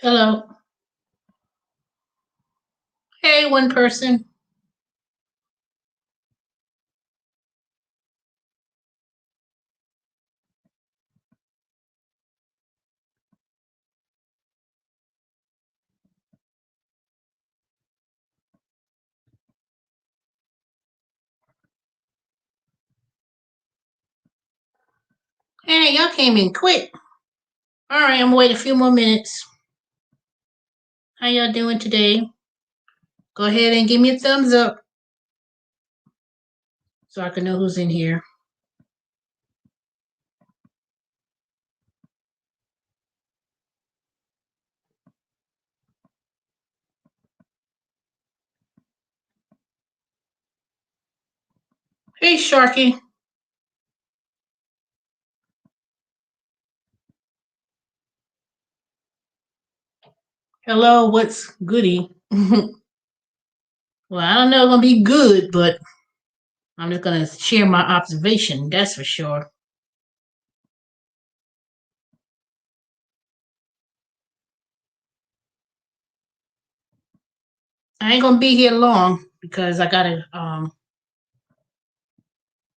Hello. Hey, one person. Hey, y'all came in quick. All right, I'm gonna wait a few more minutes. How y'all doing today? Go ahead and give me a thumbs up so I can know who's in here. Hey, Sharky. Hello, what's goody? Well, I don't know if it's gonna be good, but I'm just gonna share my observation, that's for sure. I ain't gonna be here long because I gotta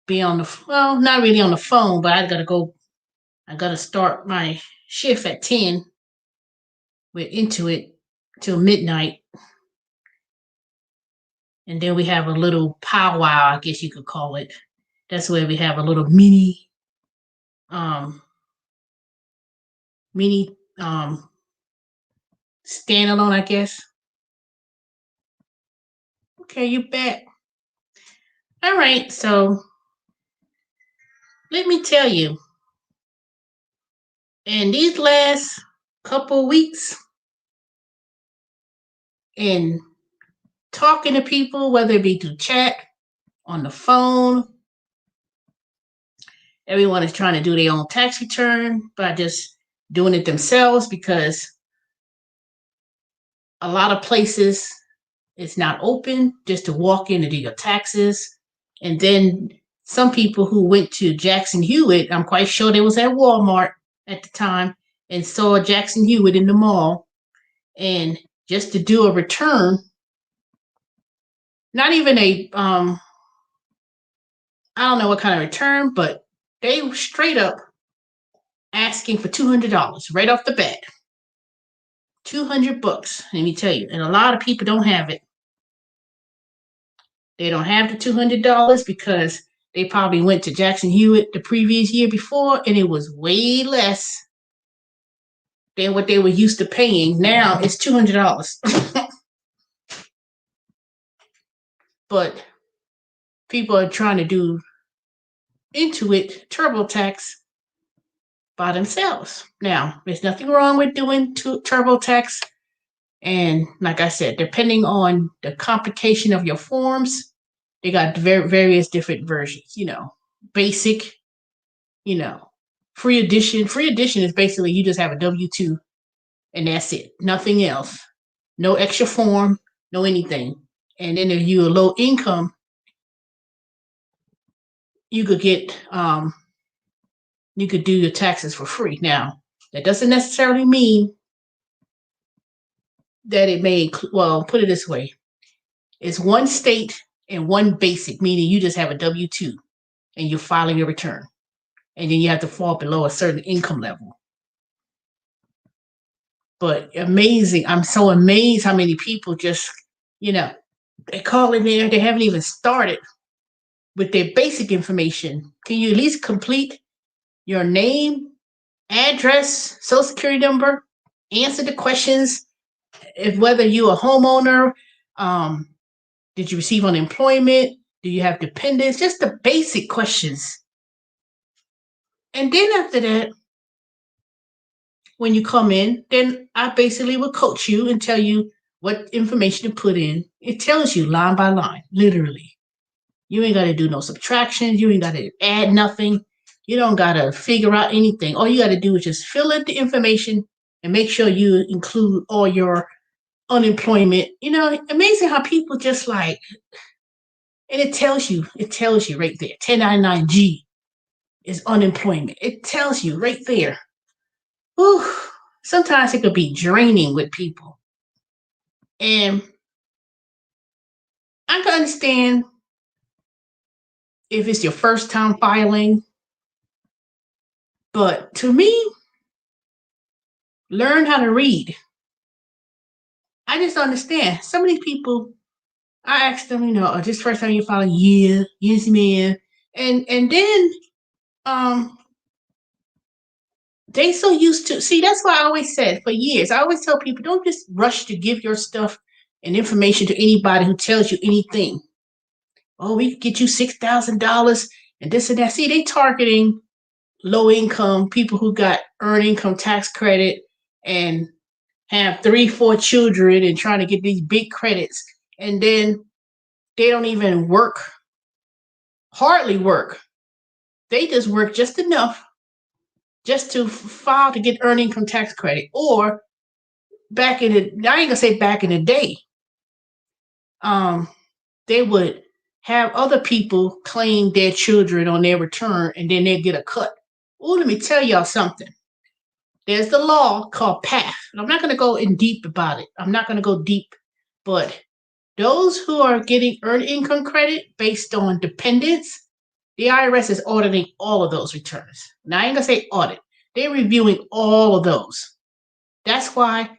be on the well, not really on the phone, but I gotta start my shift at 10. We're into it till midnight. And then we have a little powwow, I guess you could call it. That's where we have a little um mini standalone, I guess. Okay, you bet. All right, so let me tell you, in these last couple weeks, in talking to people, whether it be through chat, on the phone, everyone is trying to do their own tax return by just doing it themselves because a lot of places it's not open just to walk in and do your taxes. And then some people who went to Jackson Hewitt, I'm quite sure they was at Walmart at the time and saw Jackson Hewitt in the mall. And just to do a return, not even I don't know what kind of return, but they straight up asking for $200 right off the bat. $200, let me tell you. And a lot of people don't have it. They don't have the $200 because they probably went to Jackson Hewitt the previous year before and it was way less than what they were used to paying. Now it's $200. But people are trying to do Intuit TurboTax by themselves. Now, there's nothing wrong with doing TurboTax. And like I said, depending on the complication of your forms, they got various different versions, basic, you know, free edition. Free edition is basically you just have a W 2 and that's it. Nothing else. No extra form, no anything. And then if you're low income, you could get you could do your taxes for free. Now, that doesn't necessarily mean that it may well, put it this way. It's one state and one basic, meaning you just have a W 2 and you're filing your return. And then you have to fall below a certain income level. But amazing. I'm so amazed how many people just, they call in there, they haven't even started with their basic information. Can you at least complete your name, address, social security number, answer the questions, if whether you're a homeowner, um, did you receive unemployment, do you have dependents, just the basic questions. And then after that, when you come in, then I basically will coach you and tell you what information to put in. It tells you line by line, literally. You ain't got to do no subtractions. You ain't got to add nothing. You don't got to figure out anything. All you got to do is just fill in the information and make sure you include all your unemployment. Amazing how people just like, and it tells you right there. 1099G is unemployment. It tells you right there. Whew. sometimes it could be draining with people. And I can understand if it's your first time filing, but to me, learn how to read. I just understand. Some of these people, I asked them, this first time you file a year, yes, ma'am. And then they so used to see, that's why I always said for years, I always tell people, don't just rush to give your stuff and information to anybody who tells you anything. Oh, we could get you $6,000 and this and that. See, they targeting low income people who got earned income tax credit and have 3, 4 children and trying to get these big credits. And then they don't even work, hardly work. They just work just enough just to file to get earned income tax credit. Or I ain't gonna say back in the day, they would have other people claim their children on their return and then they get a cut. Oh, let me tell y'all something. There's the law called PATH. And I'm not going to go in deep about it. I'm not going to go deep. But those who are getting earned income credit based on dependents, the IRS is auditing all of those returns. Now, I ain't going to say audit. They're reviewing all of those. That's why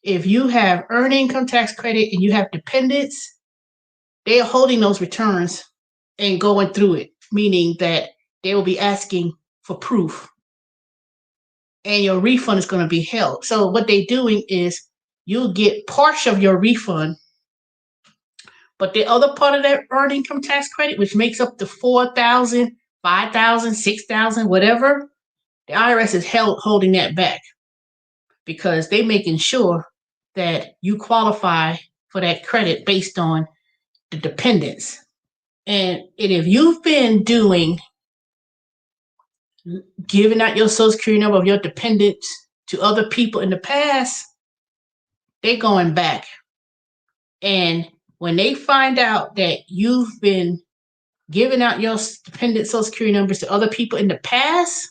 if you have earned income tax credit and you have dependents, they are holding those returns and going through it, meaning that they will be asking for proof and your refund is going to be held. So what they're doing is you'll get part of your refund, but the other part of that earned income tax credit, which makes up the $4,000, $5,000, $6,000, whatever, the IRS is holding that back because they're making sure that you qualify for that credit based on the dependents. And if you've been giving out your social security number of your dependents to other people in the past, they're going back. And when they find out that you've been giving out your dependent social security numbers to other people in the past,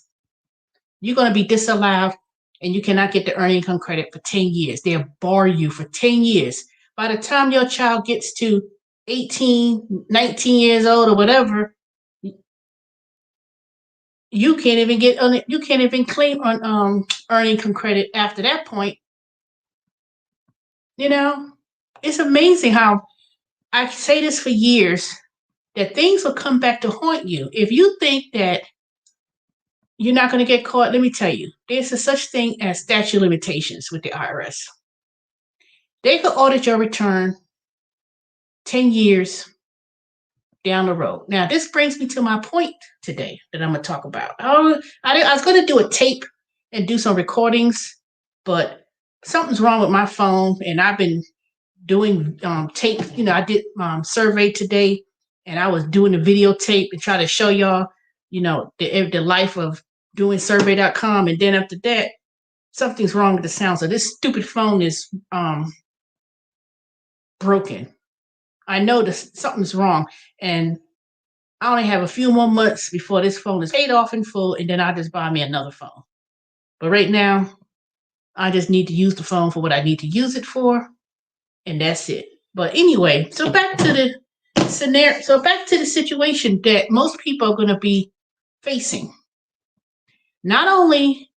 you're going to be disallowed and you cannot get the earned income credit for 10 years. They'll bar you for 10 years. By the time your child gets to 18, 19 years old or whatever, you can't even claim on earned income credit after that point. It's amazing how I say this for years, that things will come back to haunt you. If you think that you're not going to get caught, let me tell you, there's a such thing as statute of limitations with the IRS. They could audit your return 10 years down the road. Now, this brings me to my point today that I'm going to talk about. I was going to do a tape and do some recordings, but something's wrong with my phone, and I've been doing tape. I did survey today, and I was doing a videotape and try to show y'all, the life of doing survey.com. And then after that, something's wrong with the sound. So this stupid phone is broken. I know something's wrong, and I only have a few more months before this phone is paid off in full, and then I'll just buy me another phone. But right now, I just need to use the phone for what I need to use it for, and that's it. But anyway, so back to the scenario. So back to the situation that most people are going to be facing. Not only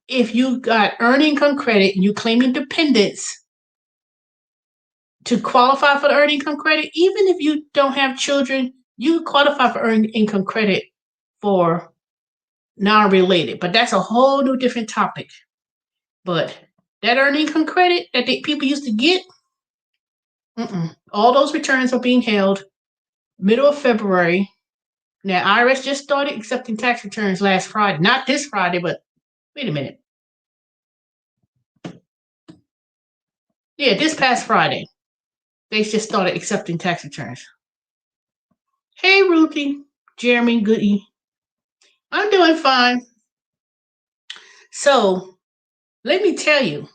if you got earned income credit and you claiming dependents to qualify for the earned income credit, even if you don't have children, you qualify for earned income credit for non-related. But that's a whole new different topic. But that earned income credit that people used to get, all those returns are being held middle of February. Now, IRS just started accepting tax returns last Friday. Not this Friday, but wait a minute. Yeah, this past Friday. They just started accepting tax returns. Hey, Ruthie, Jeremy, Goody. I'm doing fine. So, let me tell you,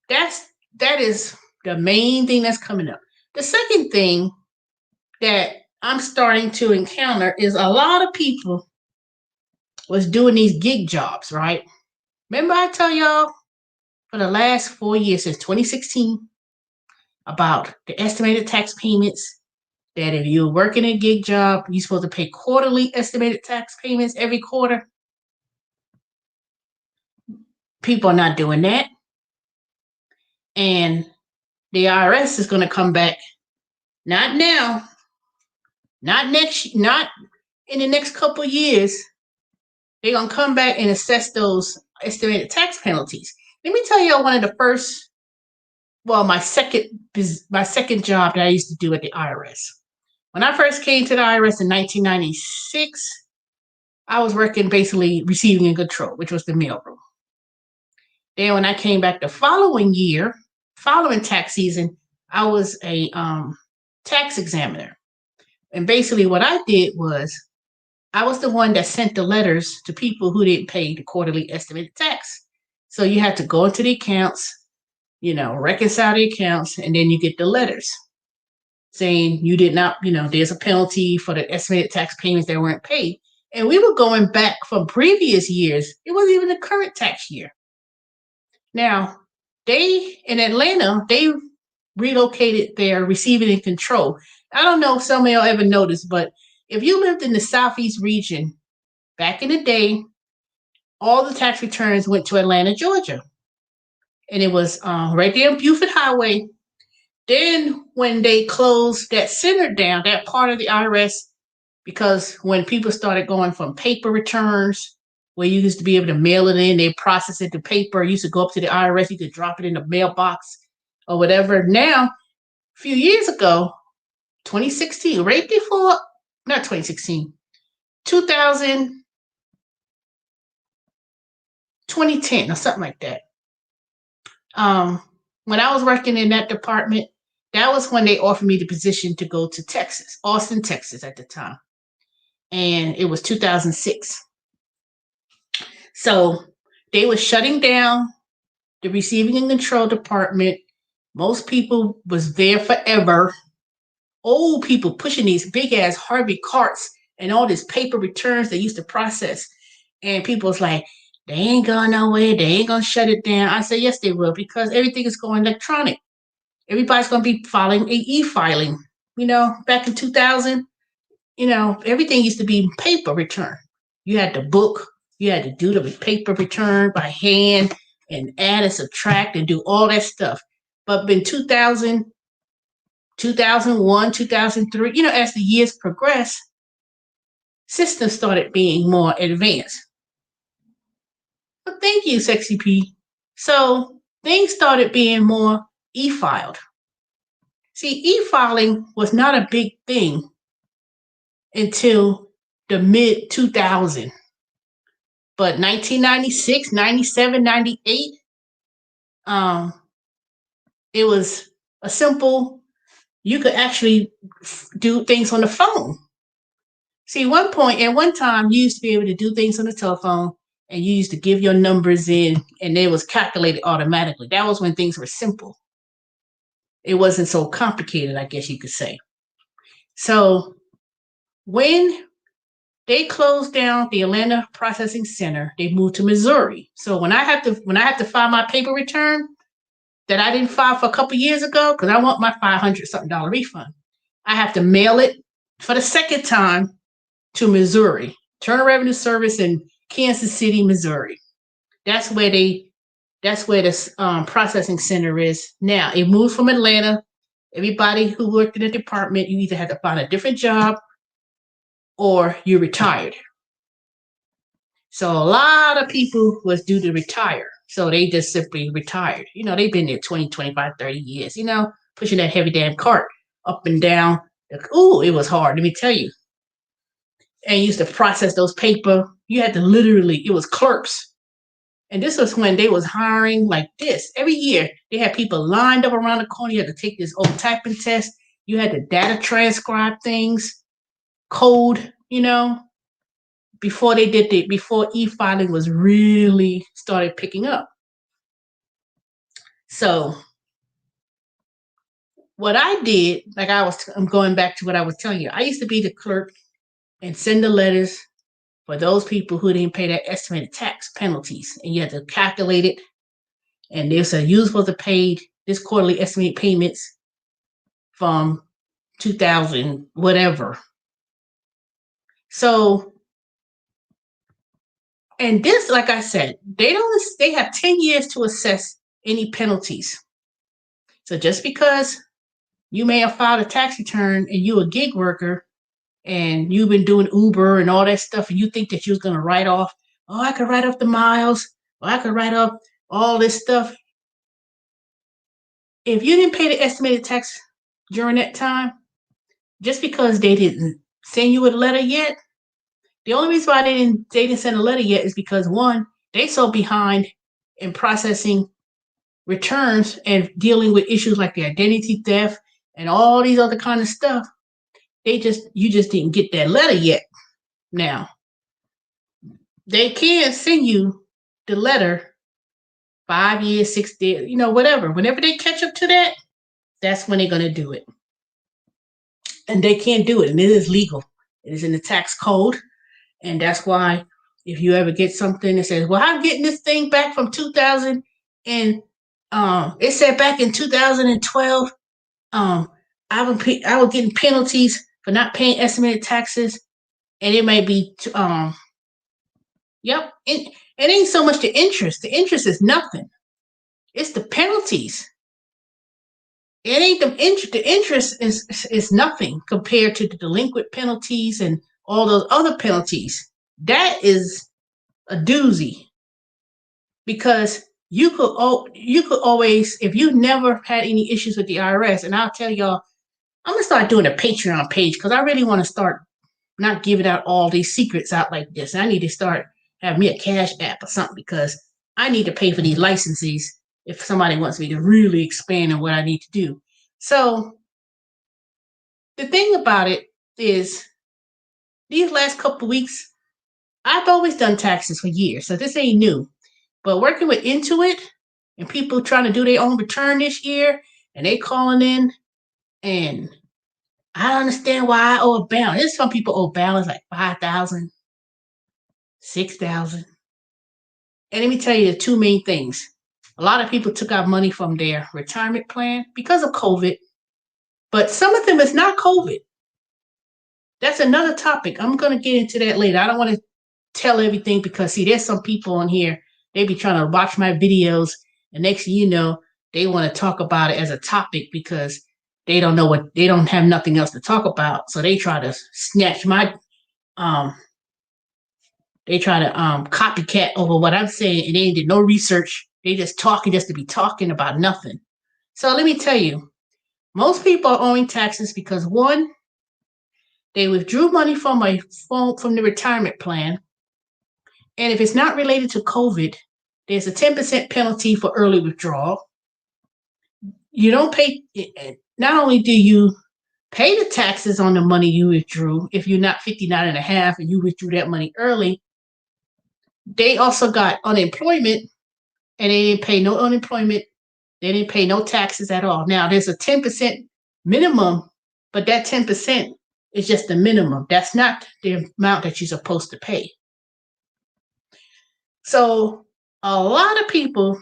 that is the main thing that's coming up. The second thing that I'm starting to encounter is a lot of people was doing these gig jobs, right? Remember I tell y'all for the last 4 years, since 2016, about the estimated tax payments, that if you're working a gig job, you're supposed to pay quarterly estimated tax payments every quarter. People are not doing that. And the IRS is going to come back, not now, not in the next couple of years. They're going to come back and assess those estimated tax penalties. Let me tell you one of the first, well, my second job that I used to do at the IRS. When I first came to the IRS in 1996, I was working basically receiving and control, which was the mailroom. Then when I came back the following year, following tax season, I was a tax examiner. And basically what I did was I was the one that sent the letters to people who didn't pay the quarterly estimated tax. So you had to go into the accounts, reconcile the accounts, and then you get the letters saying you did not, there's a penalty for the estimated tax payments that weren't paid. And we were going back from previous years. It wasn't even the current tax year. Now, in Atlanta, they relocated their receiving and control. I don't know if some of y'all ever noticed, but if you lived in the Southeast region, back in the day, all the tax returns went to Atlanta, Georgia. And it was right there on Buford Highway. Then when they closed that center down, that part of the IRS, because when people started going from paper returns, where you used to be able to mail it in, they process it to paper, you used to go up to the IRS, you could drop it in the mailbox or whatever. Now, a few years ago, 2016, right before, not 2016, 2010 or something like that. When I was working in that department, that was when they offered me the position to go to Texas, Austin, Texas at the time. And it was 2006. So they were shutting down the receiving and control department. Most people was there forever. Old people pushing these big ass Harvey carts and all these paper returns they used to process. And people was like, they ain't going nowhere. They ain't going to shut it down. I said, yes, they will, because everything is going electronic. Everybody's going to be filing e-filing. Back in 2000, everything used to be paper return. You had to book. You had to do the paper return by hand and add and subtract and do all that stuff. But in 2000, 2001, 2003, as the years progressed, systems started being more advanced. But thank you, Sexy P. So things started being more e-filed. See, e-filing was not a big thing until the mid 2000s. But 1996, 97, 98, it was a simple, you could actually do things on the phone. See, at one time, you used to be able to do things on the telephone, and you used to give your numbers in, and it was calculated automatically. That was when things were simple. It wasn't so complicated, I guess you could say. So when they closed down the Atlanta Processing Center, they moved to Missouri. So when I have to file my paper return that I didn't file for a couple years ago, because I want my $500 something refund, I have to mail it for the second time to Missouri, Internal Revenue Service in Kansas City, Missouri. That's where the processing center is now. It moved from Atlanta. Everybody who worked in the department, you either had to find a different job or you retired. So a lot of people was due to retire. So they just simply retired. They've been there 20, 25, 30 years, pushing that heavy damn cart up and down. Ooh, it was hard, let me tell you. And you used to process those paper. You had to it was clerks. And this was when they was hiring like this. Every year, they had people lined up around the corner. You had to take this old typing test. You had to data transcribe things, code, before e-filing was really started picking up. So what I did, I'm going back to what I was telling you. I used to be the clerk and send the letters for those people who didn't pay that estimated tax penalties. And you have to calculate it. And they said you're supposed to pay this quarterly estimated payments from 2000, whatever. So, and this, like I said, they have 10 years to assess any penalties. So just because you may have filed a tax return and you're a gig worker and you've been doing Uber and all that stuff, and you think that you're going to write off, oh, I could write off the miles, or I could write off all this stuff. If you didn't pay the estimated tax during that time, just because they didn't send you a letter yet, the only reason why they didn't send a letter yet is because, one, they so behind in processing returns and dealing with issues like the identity theft and all these other kind of stuff. You just didn't get that letter yet. Now, they can send you the letter 5 years, 6 days, whatever. Whenever they catch up to that, that's when they're going to do it. And they can't do it, and it is legal. It is in the tax code, and that's why if you ever get something that says, well, I'm getting this thing back from 2000, and it said back in 2012, I was getting penalties for not paying estimated taxes, and it may be, yep, it ain't so much the interest. The interest is nothing. It's the penalties. It ain't the interest. The interest is nothing compared to the delinquent penalties and all those other penalties. That is a doozy, because you could always, if you never had any issues with the IRS, and I'll tell y'all, I'm gonna start doing a Patreon page because I really want to start not giving out all these secrets out like this. I need to start having me a Cash App or something, because I need to pay for these licenses if somebody wants me to really expand on what I need to do. So the thing about it is, these last couple of weeks, I've always done taxes for years, so this ain't new. But working with Intuit and people trying to do their own return this year, and they calling in, and I don't understand why I owe a balance. There's some people owe balance like 5,000, 6,000. And let me tell you the two main things. A lot of people took out money from their retirement plan because of COVID, but some of them is not COVID. That's another topic. I'm going to get into that later. I don't want to tell everything because, see, there's some people on here, they be trying to watch my videos, and next thing you know, they want to talk about it as a topic because they don't have nothing else to talk about. So they try to snatch my, they try to copycat over what I'm saying, and they did no research. They just talking just to be talking about nothing. So let me tell you, most people are owing taxes because, one, they withdrew money from the retirement plan, and if it's not related to COVID, there's a 10% penalty for early withdrawal. You don't pay. Not only do you pay the taxes on the money you withdrew, if you're not 59 and a half and you withdrew that money early, they also got unemployment, and they didn't pay no unemployment. They didn't pay no taxes at all. Now, there's a 10% minimum, but that 10% is just the minimum. That's not the amount that you're supposed to pay. So a lot of people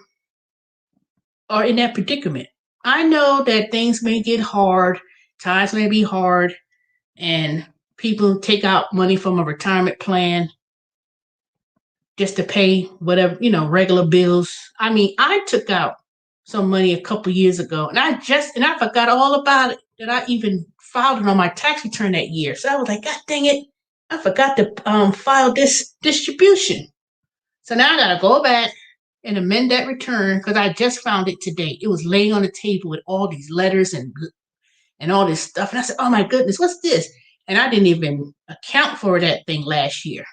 are in that predicament. I know that things may get hard, times may be hard, and people take out money from a retirement plan just to pay whatever, regular bills. I mean, I took out some money a couple years ago, and I forgot all about it, that I even filed it on my tax return that year. So I was like, God dang it, I forgot to file this distribution. So now I got to go back and amend that return because I just found it today. It was laying on the table with all these letters and all this stuff. And I said, oh my goodness, what's this? And I didn't even account for that thing last year.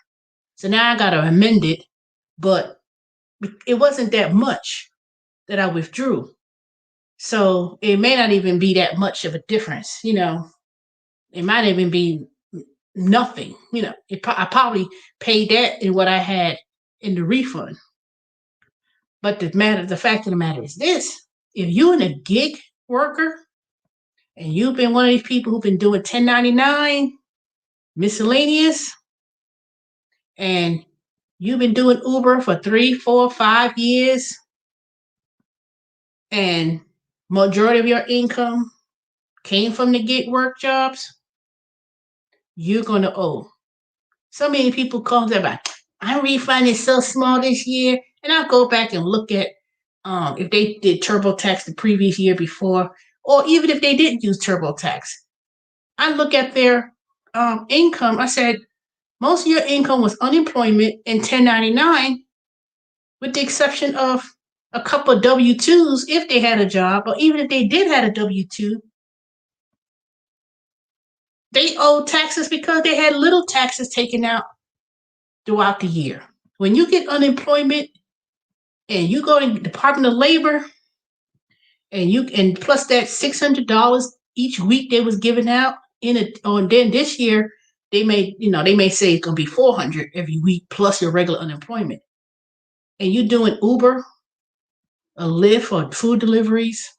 So now I got to amend it, but it wasn't that much that I withdrew. So it may not even be that much of a difference. It might even be nothing. I probably paid that in what I had in the refund. But the fact of the matter is this: if you're in a gig worker and you've been one of these people who've been doing 1099 miscellaneous, and you've been doing Uber for 3, 4, 5 years, and majority of your income came from the gig work jobs, you're going to owe. So many people call them about, my refund is so small this year. And I'll go back and look at if they did TurboTax the previous year before, or even if they didn't use TurboTax. I look at their income. I said, most of your income was unemployment and 1099, with the exception of a couple of W-2s if they had a job, or even if they did have a W-2, they owed taxes because they had little taxes taken out throughout the year. When you get unemployment and you go to the Department of Labor and plus that $600 each week they was giving out and then this year they may say it's gonna be $400 every week plus your regular unemployment, and you doing Uber, a Lyft, or food deliveries,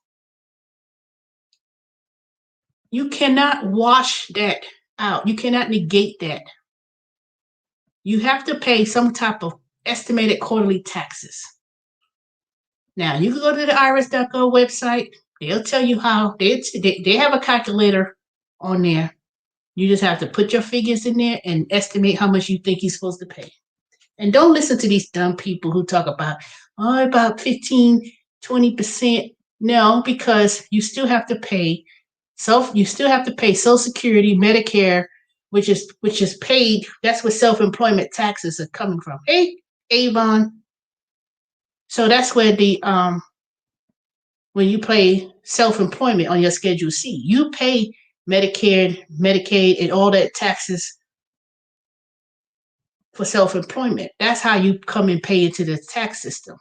you cannot wash that out. You cannot negate that. You have to pay some type of estimated quarterly taxes. Now, you can go to the irs.gov website. They'll tell you how. They have a calculator on there. You just have to put your figures in there and estimate how much you think you're supposed to pay. And don't listen to these dumb people who talk about, about 15, 20%. No, because you still have to pay Social Security, Medicare, which is paid. That's where self-employment taxes are coming from. Hey, Avon. So that's where when you pay self-employment on your Schedule C, you pay Medicare, Medicaid, and all that taxes for self-employment. That's how you come and pay into the tax system.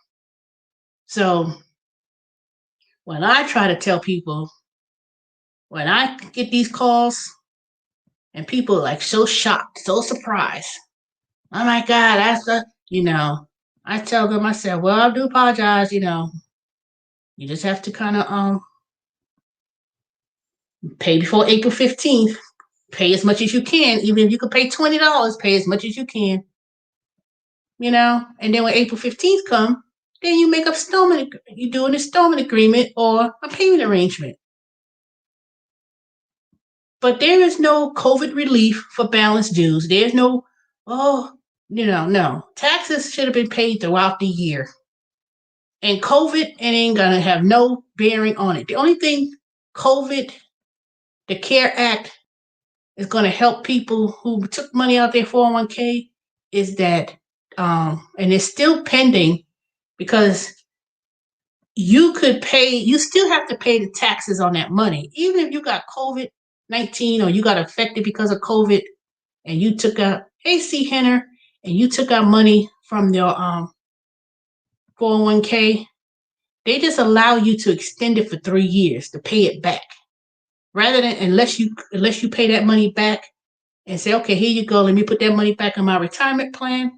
So when I try to tell people, when I get these calls and people are like so shocked, so surprised, oh my God, I tell them, I said, well, I do apologize, you just have to kind of pay before April 15th. Pay as much as you can. Even if you could pay $20, pay as much as you can. And then when April 15th come, then you make you do an installment agreement or a payment arrangement. But there is no COVID relief for balance dues. There's no, no. Taxes should have been paid throughout the year. And COVID, it ain't gonna have no bearing on it. The only thing the CARE Act is gonna help people who took money out their 401k is that, and it's still pending because you still have to pay the taxes on that money. Even if you got COVID-19 or you got affected because of COVID and you took out, hey, C. Henner, and you took out money from your 401k, they just allow you to extend it for 3 years to pay it back. Rather than, unless you pay that money back and say, okay, here you go, let me put that money back in my retirement plan.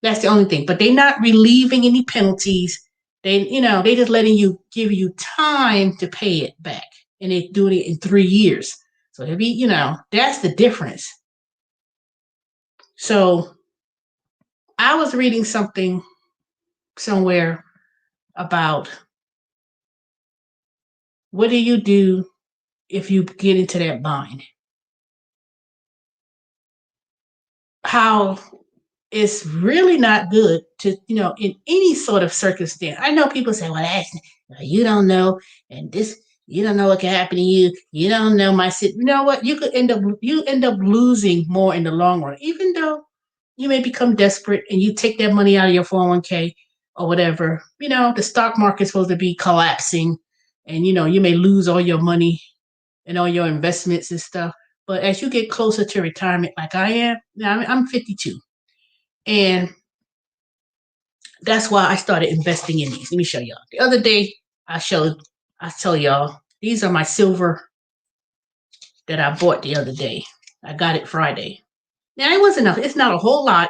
That's the only thing. But they're not relieving any penalties. They just give you time to pay it back. And they're doing it in 3 years. So that's the difference. So I was reading something somewhere about what do you do if you get into that bind? How it's really not good to, in any sort of circumstance. I know people say, well, you don't know, and you don't know what can happen to you. You don't know my situation. You know what? You end up losing more in the long run, even though you may become desperate and you take that money out of your 401k or whatever. The stock market's supposed to be collapsing, and you may lose all your money and all your investments and stuff. But as you get closer to retirement, like I am, I'm 52. And that's why I started investing in these. Let me show y'all. The other day, I tell y'all, these are my silver that I bought the other day. I got it Friday. Now, it wasn't it's not a whole lot.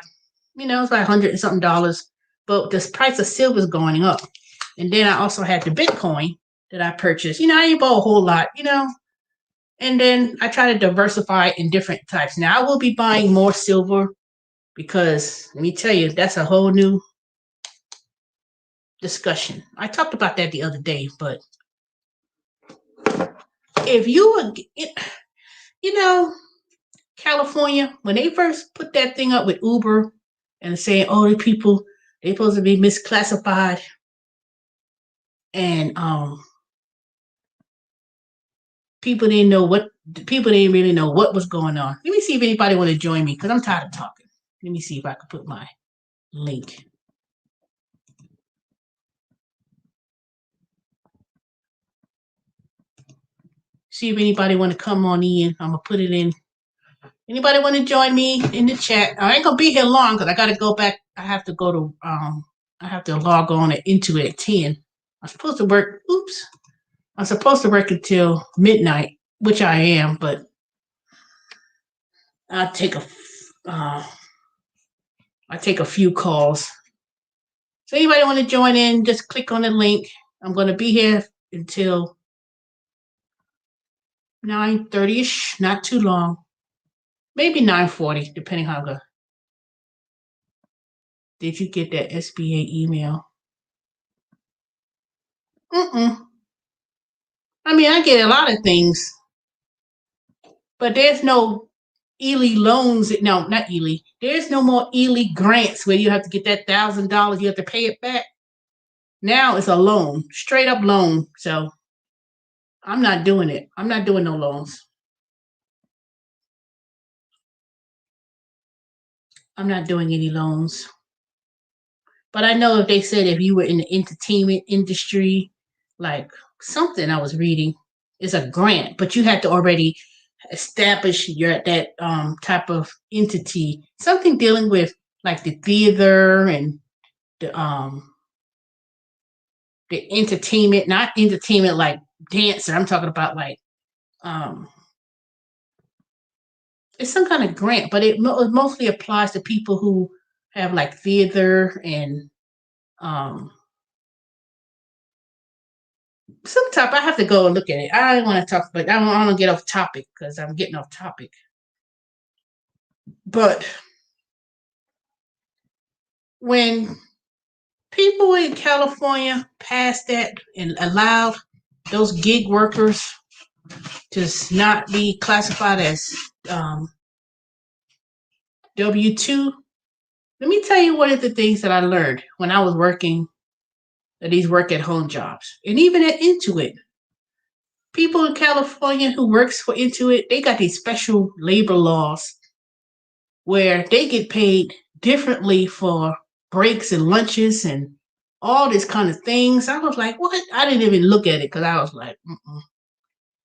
It's like $100 and something, but the price of silver is going up. And then I also had the Bitcoin that I purchased. I didn't buy a whole lot, and then I try to diversify in different types. Now, I will be buying more silver because let me tell you, that's a whole new discussion. I talked about that the other day, but if you were, you know, California, when they first put that thing up with Uber and saying, oh, the people, they supposed to be misclassified, and people didn't know what, people didn't really know what was going on. Let me see if anybody want to join me, because I'm tired of talking. Let me see if I can put my link. See if anybody want to come on in. I'm gonna put it in. Anybody want to join me in the chat? I ain't gonna be here long because I gotta go back. I have to go to I have to log on into it at 10. I'm supposed to work. Oops. I'm supposed to work until midnight, which I am, but I'll take I take a few calls. So anybody want to join in? Just click on the link. I'm gonna be here until 9:30ish. Not too long. Maybe 9:40, depending how I go. Did you get that SBA email? I mean, I get a lot of things, but there's no Ely loans. No, not Ely. There's no more Ely grants where you have to get that $1,000. You have to pay it back. Now it's a loan, straight up loan. So I'm not doing it. I'm not doing no loans. I'm not doing any loans. But I know if they said if you were in the entertainment industry, like something I was reading, is a grant, but you had to already establish your that type of entity, something dealing with like the theater and the entertainment, not entertainment like dancer. I'm talking about like it's some kind of grant, but it mostly applies to people who have like theater and some type. I have to go and look at it. I don't want to talk, but I don't want to get off topic because I'm getting off topic. But when people in California passed that and allowed those gig workers to not be classified as W-2, let me tell you one of the things that I learned when I was working these work at home jobs, and even at Intuit. People in California who works for Intuit, they got these special labor laws where they get paid differently for breaks and lunches and all this kind of things. I was like, what? I didn't even look at it because I was like, mm-mm.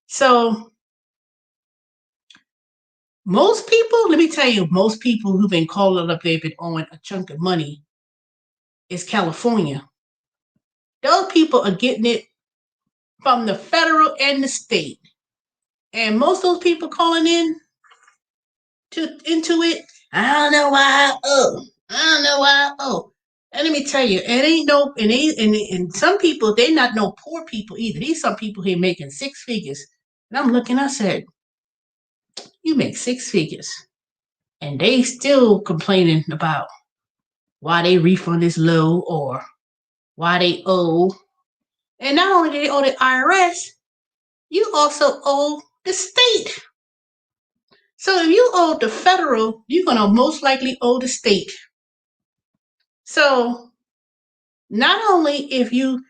So most people, let me tell you, most people who've been calling up, they've been owing a chunk of money is California. Those people are getting it from the federal and the state. And most of those people calling in to Intuit, I don't know why I owe. I don't know why I owe. And let me tell you, it ain't no, and some people, they not no poor people either. These some people here making six figures. And I'm looking, I said, you make six figures. And they still complaining about why they refund is low or why they owe. And not only do they owe the IRS, you also owe the state. So if you owe the federal, you're going to most likely owe the state. So not only if you,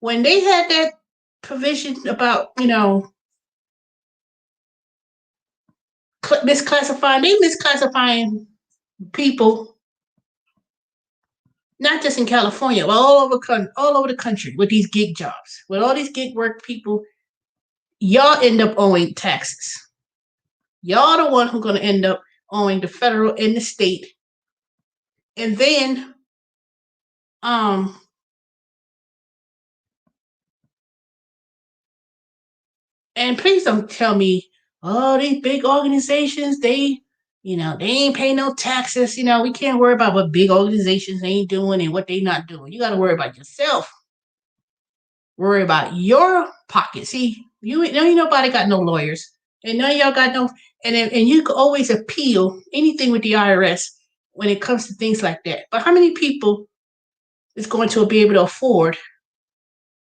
when they had that provision about, misclassifying, they misclassifying people, not just in California, but all over the country with these gig jobs. With all these gig work people, y'all end up owing taxes. Y'all the one who's going to end up owing the federal and the state. And then, and please don't tell me, oh, these big organizations, they ain't paying no taxes. We can't worry about what big organizations ain't doing and what they not doing. You got to worry about yourself. Worry about your pocket. See, ain't nobody got no lawyers, and none of y'all got no. And you can always appeal anything with the IRS. when it comes to things like that. But how many people is going to be able to afford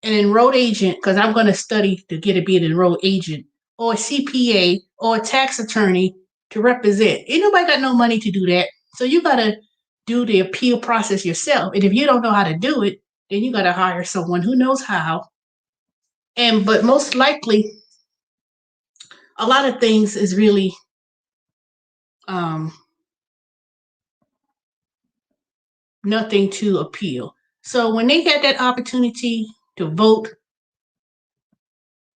an enrolled agent, because I'm going to study to get to be an enrolled agent, or a CPA, or a tax attorney to represent? Ain't nobody got no money to do that. So you got to do the appeal process yourself. And if you don't know how to do it, then you got to hire someone who knows how. But most likely, a lot of things is really nothing to appeal. So when they had that opportunity to vote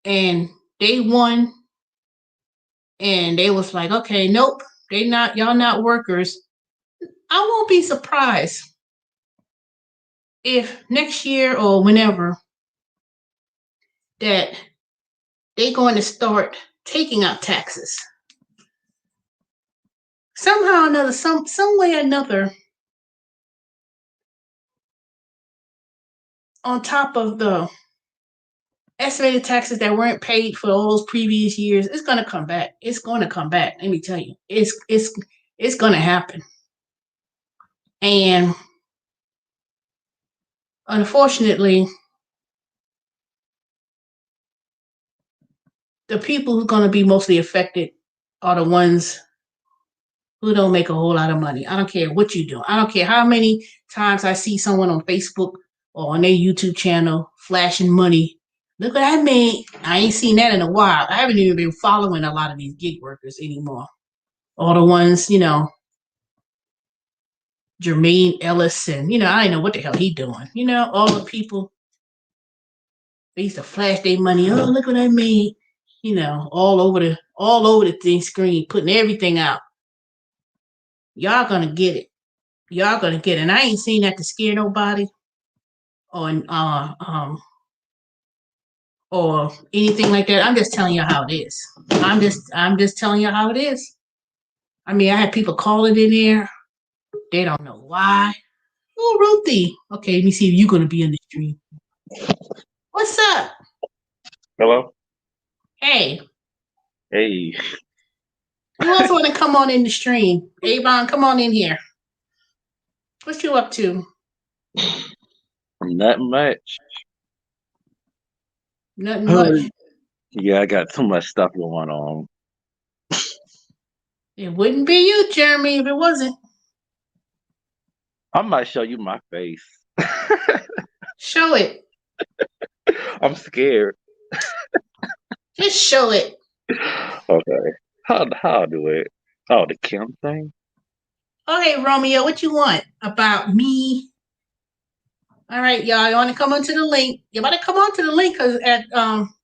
and they won, and they was like, okay, nope, y'all not workers, I won't be surprised if next year or whenever that they're going to start taking out taxes. Somehow or another, some way or another, on top of the estimated taxes that weren't paid for all those previous years, it's going to come back. It's going to come back. Let me tell you, it's going to happen. And unfortunately, the people who are going to be mostly affected are the ones who don't make a whole lot of money. I don't care what you do. I don't care how many times I see someone on Facebook or on their YouTube channel flashing money. Look what I made. I ain't seen that in a while. I haven't even been following a lot of these gig workers anymore. All the ones, Jermaine Ellis, and I don't know what the hell he doing. All the people, they used to flash their money. Oh, look what I made. All over the thing screen, putting everything out. Y'all gonna get it. Y'all gonna get it. And I ain't seen that to scare nobody or anything like that. I'm just telling you how it is. I'm just telling you how it is. I mean, I had people calling in there. They don't know why. Oh, Ruthie. Okay, let me see if you're gonna be in the stream. What's up? Hello. Hey. Hey. Who else want to come on in the stream? Avon, come on in here. What you up to? Not much. Nothing much. Yeah, I got too much stuff going on. It wouldn't be you, Jeremy, if it wasn't. I might show you my face. Show it. I'm scared. Just show it. Okay. How do it? Oh, the Kim thing? Okay, Romeo, what you want about me? All right, y'all. You want to come onto the link? You about to come onto the link because at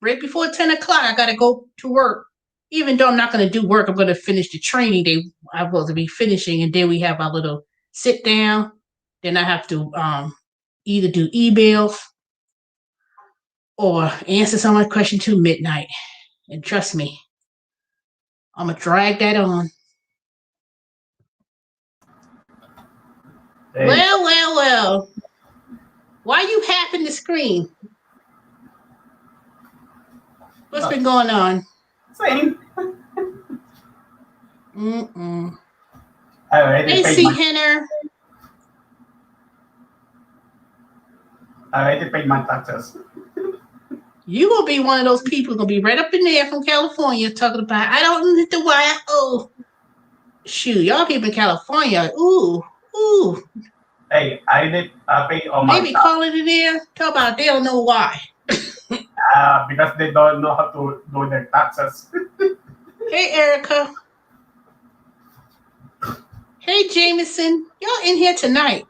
right before 10 o'clock, I gotta go to work. Even though I'm not gonna do work, I'm gonna finish the training I'm supposed to be finishing, and then we have our little sit down. Then I have to either do emails or answer someone's question till midnight. And trust me, I'm gonna drag that on. Hey. Well. Why you happing the screen? What's been going on? Same. Hey, Henner. I already paid my taxes. You gonna be one of those people gonna be right up in there from California talking about I don't need the wire. Oh, shoot, y'all people in California. Ooh. Hey, I did pay all my. They be calling in there. Talk about they don't know why. Because they don't know how to do their taxes. Hey, Erica. Hey, Jameson. Y'all in here tonight.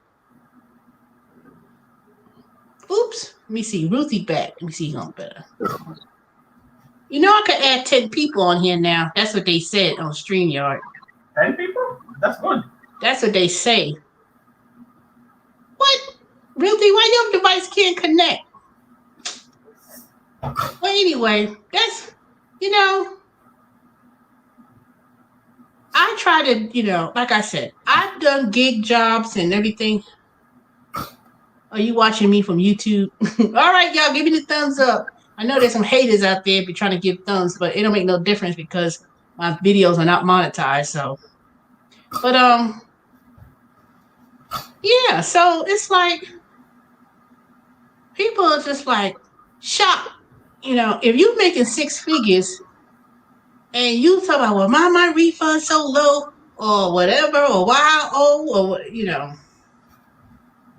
Oops. Let me see. Ruthie back. Let me see on better. I could add 10 people on here now. That's what they said on StreamYard. 10 people? That's good. That's what they say. What? Ruthie, why your device can't connect? Well, anyway, that's, I try to, like I said, I've done gig jobs and everything. Are you watching me from YouTube? All right, y'all, give me the thumbs up. I know there's some haters out there be trying to give thumbs, but it don't make no difference because my videos are not monetized. So, but Yeah, so it's like people are just like shocked. If you're making six figures and you talk about, well, my refund so low or whatever, or why or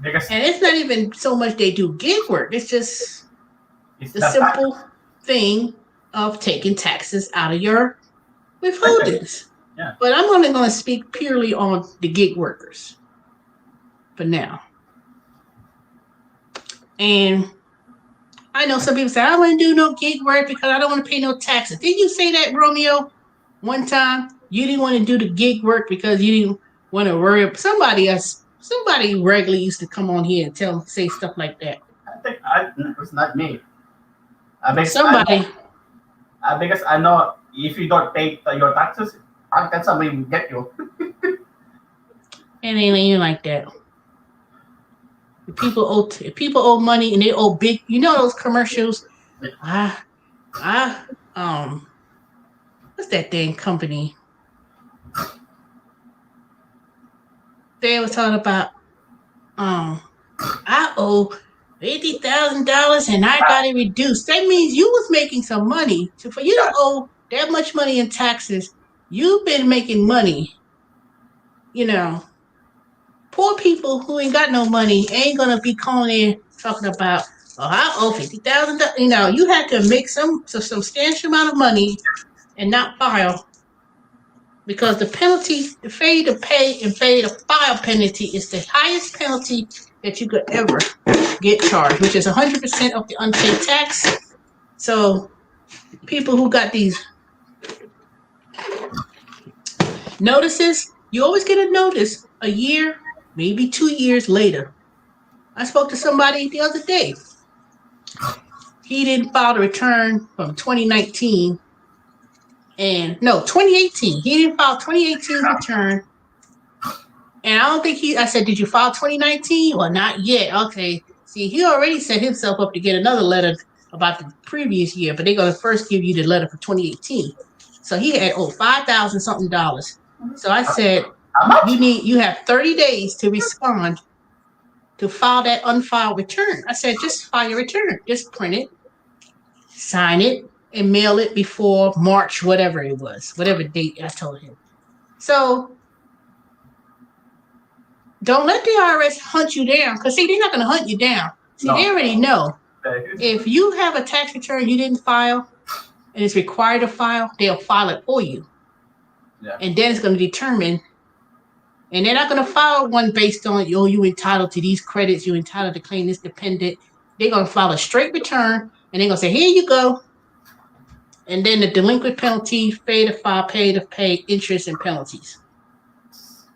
Because and it's not even so much they do gig work. It's just it's the the tax. simple thing of taking taxes out of your withholdings. Yeah. But I'm only going to speak purely on the gig workers for now. And I know some people say, I wouldn't do no gig work because I don't want to pay no taxes. Didn't you say that, Romeo, one time? You didn't want to do the gig work because you didn't want to worry. Somebody regularly used to come on here and say stuff like that. I think it's not me. Because Somebody. because I know if you don't pay your taxes, how can somebody get you? It ain't even like that. If people owe money and they owe big, those commercials. What's that dang company? They were talking about, I owe $50,000 and I got it reduced. That means you was making some money. So for you to owe that much money in taxes, you've been making money. Poor people who ain't got no money ain't gonna be calling in talking about, I owe $50,000. You had to make some substantial amount of money and not file, because the penalty, the failure to pay and failure to file penalty is the highest penalty that you could ever get charged, which is 100% of the unpaid tax. So people who got these notices, you always get a notice a year, maybe 2 years later. I spoke to somebody the other day. He didn't file the return from 2019 no, 2018. He didn't file 2018 return. And I don't think I said, did you file 2019? Well, not yet. Okay. See, he already set himself up to get another letter about the previous year, but they're going to first give you the letter for 2018. So he had $5,000 something. So I said, you have 30 days to respond to file that unfiled return. I said, just file your return. Just print it, sign it, and mail it before March, whatever it was, whatever date I told him. So don't let the IRS hunt you down, because see, they're not going to hunt you down. See, they already know. If you have a tax return you didn't file and it's required to file, they'll file it for you. Yeah. And then it's going to determine, and they're not going to file one based on, you entitled to these credits, you entitled to claim this dependent. They're going to file a straight return, and they're going to say, here you go. And then the delinquent penalty, failure to file, pay to pay, interest and penalties.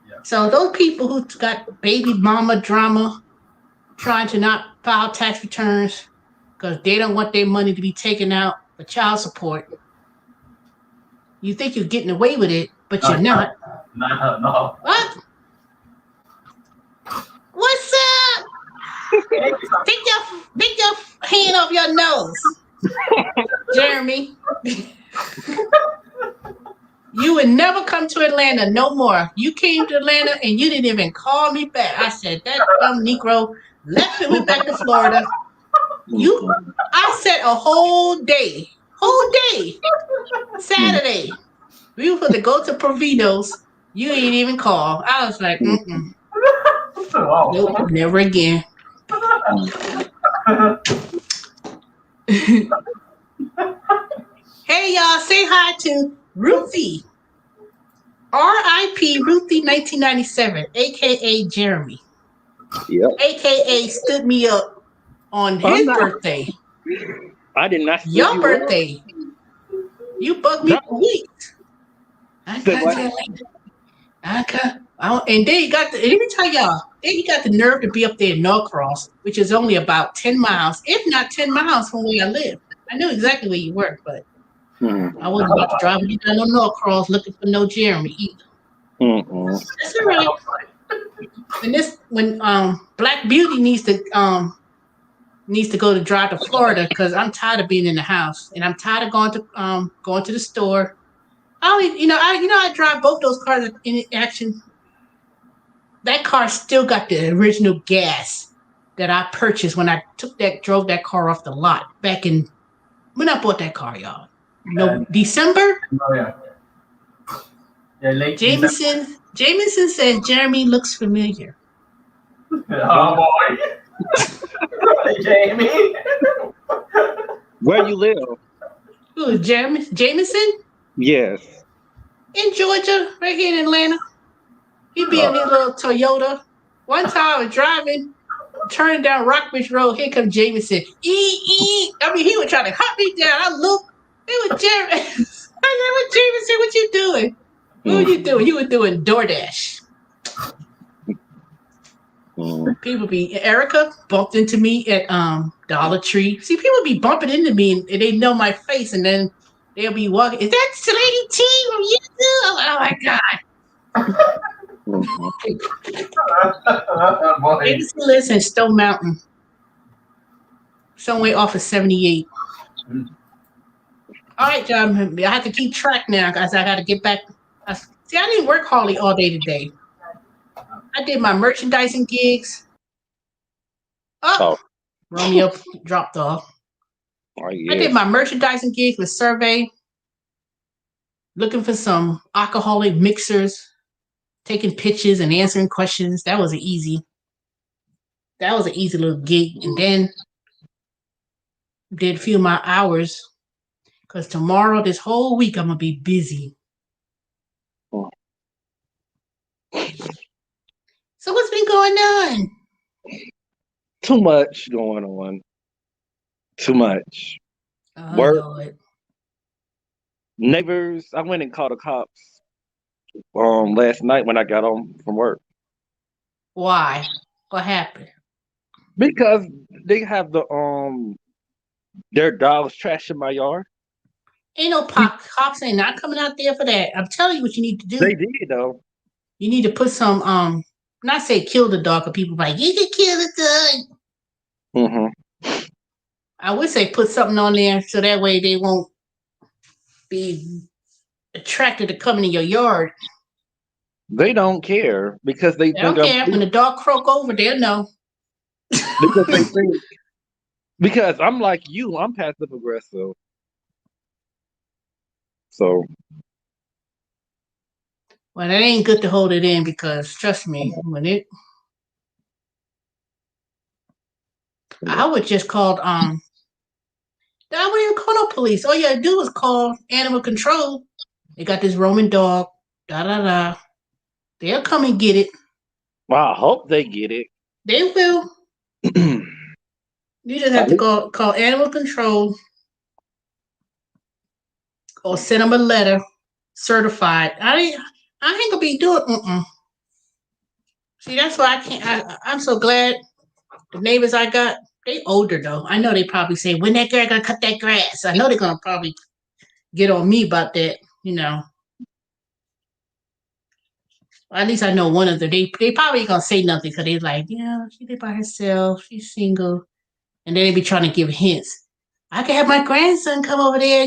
Yeah. So those people who got baby mama drama trying to not file tax returns because they don't want their money to be taken out for child support, you think you're getting away with it, but you're not. No. What? What's up? Pick your hand off your nose, Jeremy. You would never come to Atlanta no more. You came to Atlanta and you didn't even call me back. I said, that dumb Negro left and went back to Florida. I said a whole day, Saturday. We were supposed to go to Provino's. You ain't even call. I was like, Wow. Nope, never again. Hey, y'all, say hi to Ruthie. R.I.P. Ruthie 1997, a.k.a. Jeremy. Yep. A.k.a. stood me up on his birthday. I did not. Your birthday. You bugged me for weeks. And then he got let me tell y'all, then he got the nerve to be up there in Norcross, which is only about 10 miles, if not 10 miles from where I live. I knew exactly where you were, but I wasn't about to drive you down on Norcross looking for no Jeremy either. That's all right. When Black Beauty needs to go to drive to Florida, because I'm tired of being in the house and I'm tired of going to the store. I drive both those cars in action. that car still got the original gas that I purchased when I drove that car off the lot back in when I bought that car, y'all. No, And December. oh yeah, yeah, late December. Jameson said Jeremy looks familiar. Oh boy, Jamie. Where you live? Who, Jameson? Yes. In Georgia, right here in Atlanta. He be in his little Toyota. One time I was driving, turning down Rockbridge Road. Here comes Jameson. I mean, he was trying to hunt me down. I looked. It was Jeremy. I said, "What Jameson? What you doing? What were you doing? You were doing DoorDash." People be Erica bumped into me at Dollar Tree. See, people be bumping into me and they know my face, and then they'll be walking. Is that Lady T from YouTube? Oh my God! Boy. Jameson lives in Stone Mountain, somewhere off of 78. All right, John. I have to keep track now because I got to get back. I didn't work hardly all day today. I did my merchandising gigs. Oh. Romeo dropped off. Oh, yes. I did my merchandising gigs with Survey, looking for some alcoholic mixers, taking pictures and answering questions. That was an easy little gig. And then did a few of my hours because tomorrow, this whole week, I'm gonna be busy. So what's been going on? Too much going on. Too much. Oh, Work. Lord. Neighbors. I went and called the cops last night when I got home from work. Why? What happened? Because they have their dogs trashing my yard. Ain't no cops ain't not coming out there for that. I'm telling you what you need to do. They did though. You need to put some not say kill the dog, but people like you can kill the dog. I would say put something on there so that way they won't be attracted to coming in your yard. They don't care because they don't care. When the dog croak over, they'll know. Because they think. Because I'm like you, I'm passive aggressive. So. Well, that ain't good to hold it in because trust me, I would just call I wouldn't even call no police. All you gotta do is call animal control. They got this Roman dog. They'll come and get it. Well, I hope they get it. They will. You just have to call animal control or send them a letter certified. I ain't gonna be doing. See, that's why I can't. I'm so glad the neighbors I got. They older though. I know they probably say when that girl gonna cut that grass. I know they're gonna probably get on me about that. You know. At least I know one of them. They probably gonna say nothing because they like, she live by herself. She's single, and then they be trying to give hints. I can have my grandson come over there.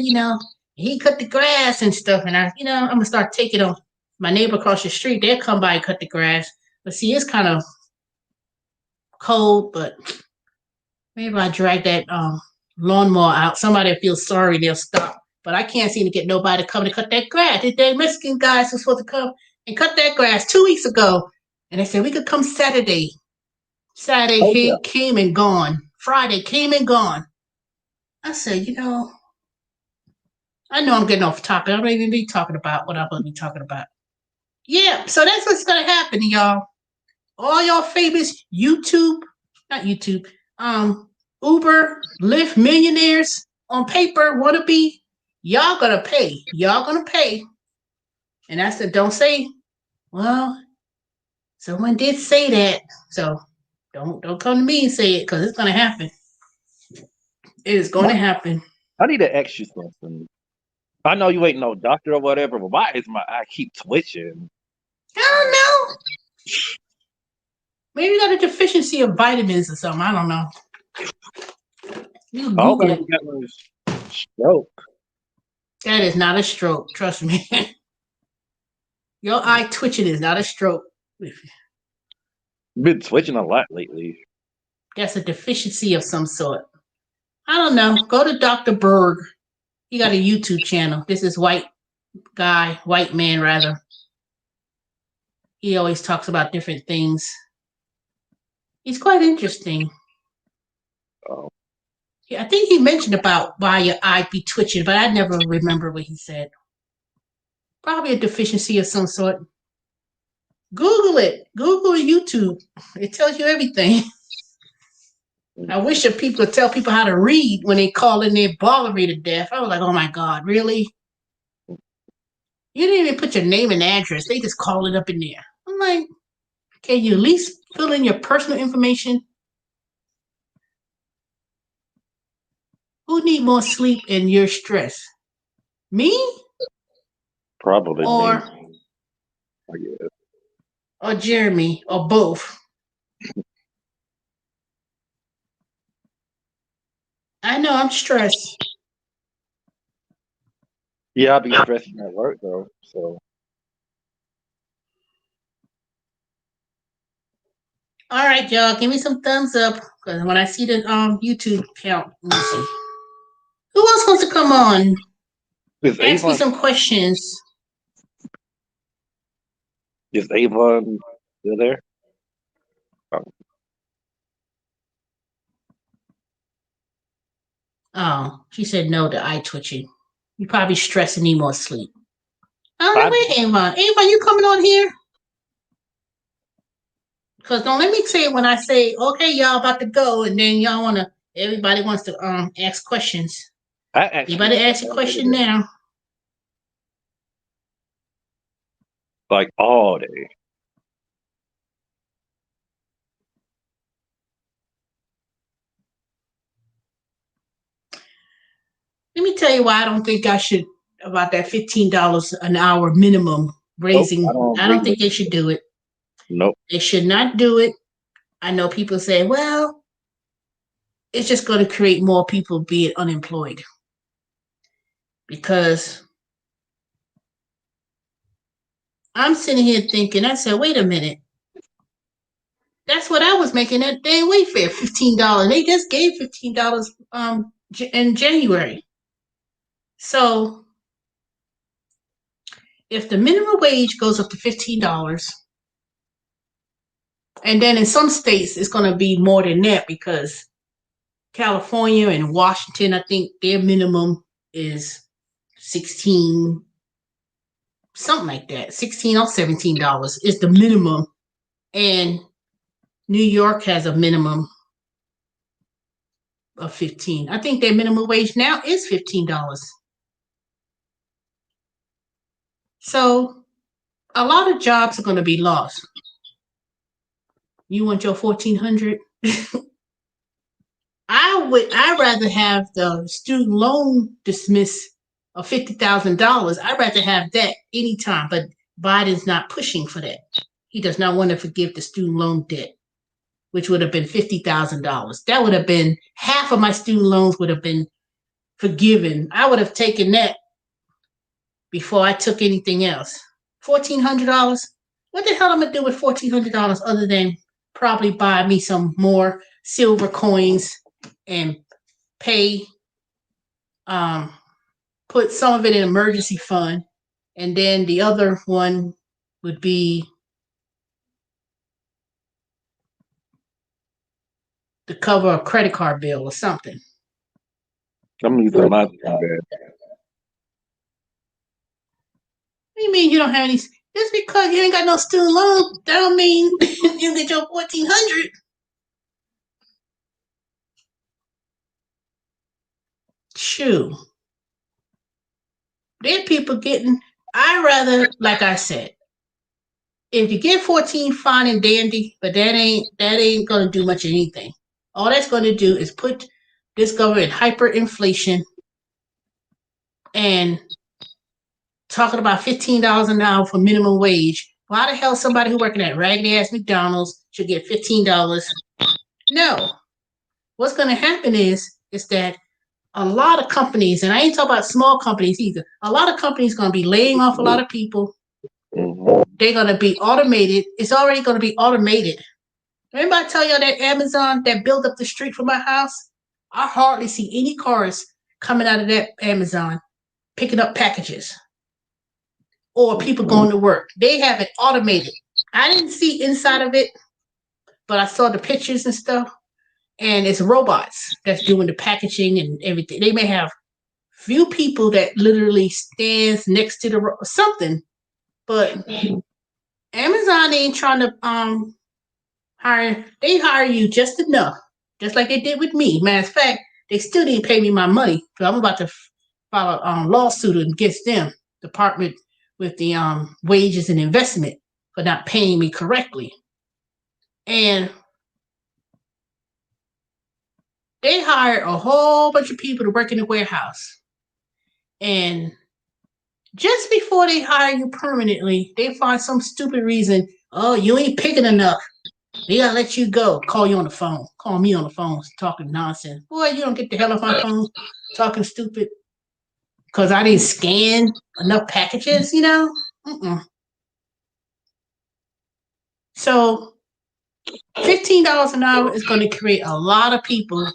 He cut the grass and stuff, and I'm gonna start taking on my neighbor across the street. They'll come by and cut the grass. But see, it's kind of cold, but maybe I drag that lawnmower out. Somebody feels sorry, they'll stop. But I can't seem to get nobody to come to cut that grass. The damn Mexican guys were supposed to come and cut that grass 2 weeks ago. And they said we could come Saturday. Saturday came and gone. Friday came and gone. I said, I know I'm getting off topic. I don't even be talking about what I'm going to be talking about. Yeah, so that's what's going to happen, y'all. All y'all famous Uber, Lyft millionaires on paper want to be, y'all going to pay. Y'all going to pay. And I said, don't say, well, someone did say that. So don't come to me and say it because it's going to happen. It is going to happen. I need to ask you something. I know you ain't no doctor or whatever, but why is my eye keep twitching? I don't know. Maybe you got a deficiency of vitamins or something. I don't know. You Google it. Got a stroke. That is not a stroke. Trust me. Your eye twitching is not a stroke. Been twitching a lot lately. That's a deficiency of some sort. I don't know. Go to Dr. Berg. He got a YouTube channel. This is white man rather. He always talks about different things. He's quite interesting. Oh. Yeah, I think he mentioned about why your eye be twitching, but I never remember what he said. Probably a deficiency of some sort. Google it. Google YouTube. It tells you everything. I wish that people would tell people how to read when they call in there bothering me to death. I was like, oh my God, really? You didn't even put your name and address. They just call it up in there. I'm like, can you at least fill in your personal information? Who need more sleep and your stress? Me? Probably Or me. I guess. Or Jeremy, or both. I know I'm stressed. Yeah, I'll be stressing at work though. So All right, y'all, give me some thumbs up because when I see the YouTube count, let me see. Who else wants to come on? is Ask me Avon some questions. still there? Oh, she said no to eye twitching. You probably stressed and need more sleep. I don't know where Avon. Avon, you coming on here? Because don't let me say when I say, okay, y'all about to go, and then y'all wanna everybody wants to ask questions. You better ask a question now. Like all day. Let me tell you why I don't think I should about that $15 an hour minimum raising. Nope, I don't think they should do it. Nope. They should not do it. I know people say, well, it's just going to create more people being unemployed. Because I'm sitting here thinking, I said, wait a minute. That's what I was making at day Wayfair, $15. They just gave $15 in January. So if the minimum wage goes up to $15, and then in some states it's going to be more than that because California and Washington, I think their minimum is 16, something like that. $16 or $17 is the minimum. And New York has a minimum of 15. I think their minimum wage now is $15. So a lot of jobs are going to be lost. You want your 1,400? I'd rather have the student loan dismiss of $50,000. I'd rather have that anytime, but Biden's not pushing for that. He does not want to forgive the student loan debt, which would have been $50,000. That would have been half of my student loans would have been forgiven. I would have taken that before I took anything else. $1,400? What the hell am I gonna do with $1,400 other than probably buy me some more silver coins and pay, put some of it in emergency fund, and then the other one would be to cover a credit card bill or something. I'm using my bad. What do you mean you don't have any? Just because you ain't got no student loan, that don't mean you get your 1,400. Shoo. There are people getting. I rather, like I said, if you get 14, fine and dandy, but that ain't gonna do much of anything. All that's gonna do is put this government in hyperinflation and talking about $15 an hour for minimum wage. Why the hell somebody who working at raggedy ass McDonald's should get $15? No. What's gonna happen is that a lot of companies, and I ain't talking about small companies either, a lot of companies gonna be laying off a lot of people. Mm-hmm. They're gonna be automated. It's already gonna be automated. Remember I tell y'all that Amazon that built up the street from my house? I hardly see any cars coming out of that Amazon picking up packages or people going to work. They have it automated. I didn't see inside of it, but I saw the pictures and stuff. And it's robots that's doing the packaging and everything. They may have few people that literally stands next to the something, but Amazon ain't trying to hire. They hire you just enough, just like they did with me. Matter of fact, they still didn't pay me my money, so I'm about to file a lawsuit against them, department with the wages and investment for not paying me correctly. And they hired a whole bunch of people to work in the warehouse. And just before they hire you permanently, they find some stupid reason. Oh, you ain't picking enough. They gotta let you go. Call you on the phone. Call me on the phone talking nonsense. Boy, you don't get the hell off my phone talking stupid. Because I didn't scan enough packages, you know? Mm-mm. So $15 an hour is going to create a lot of people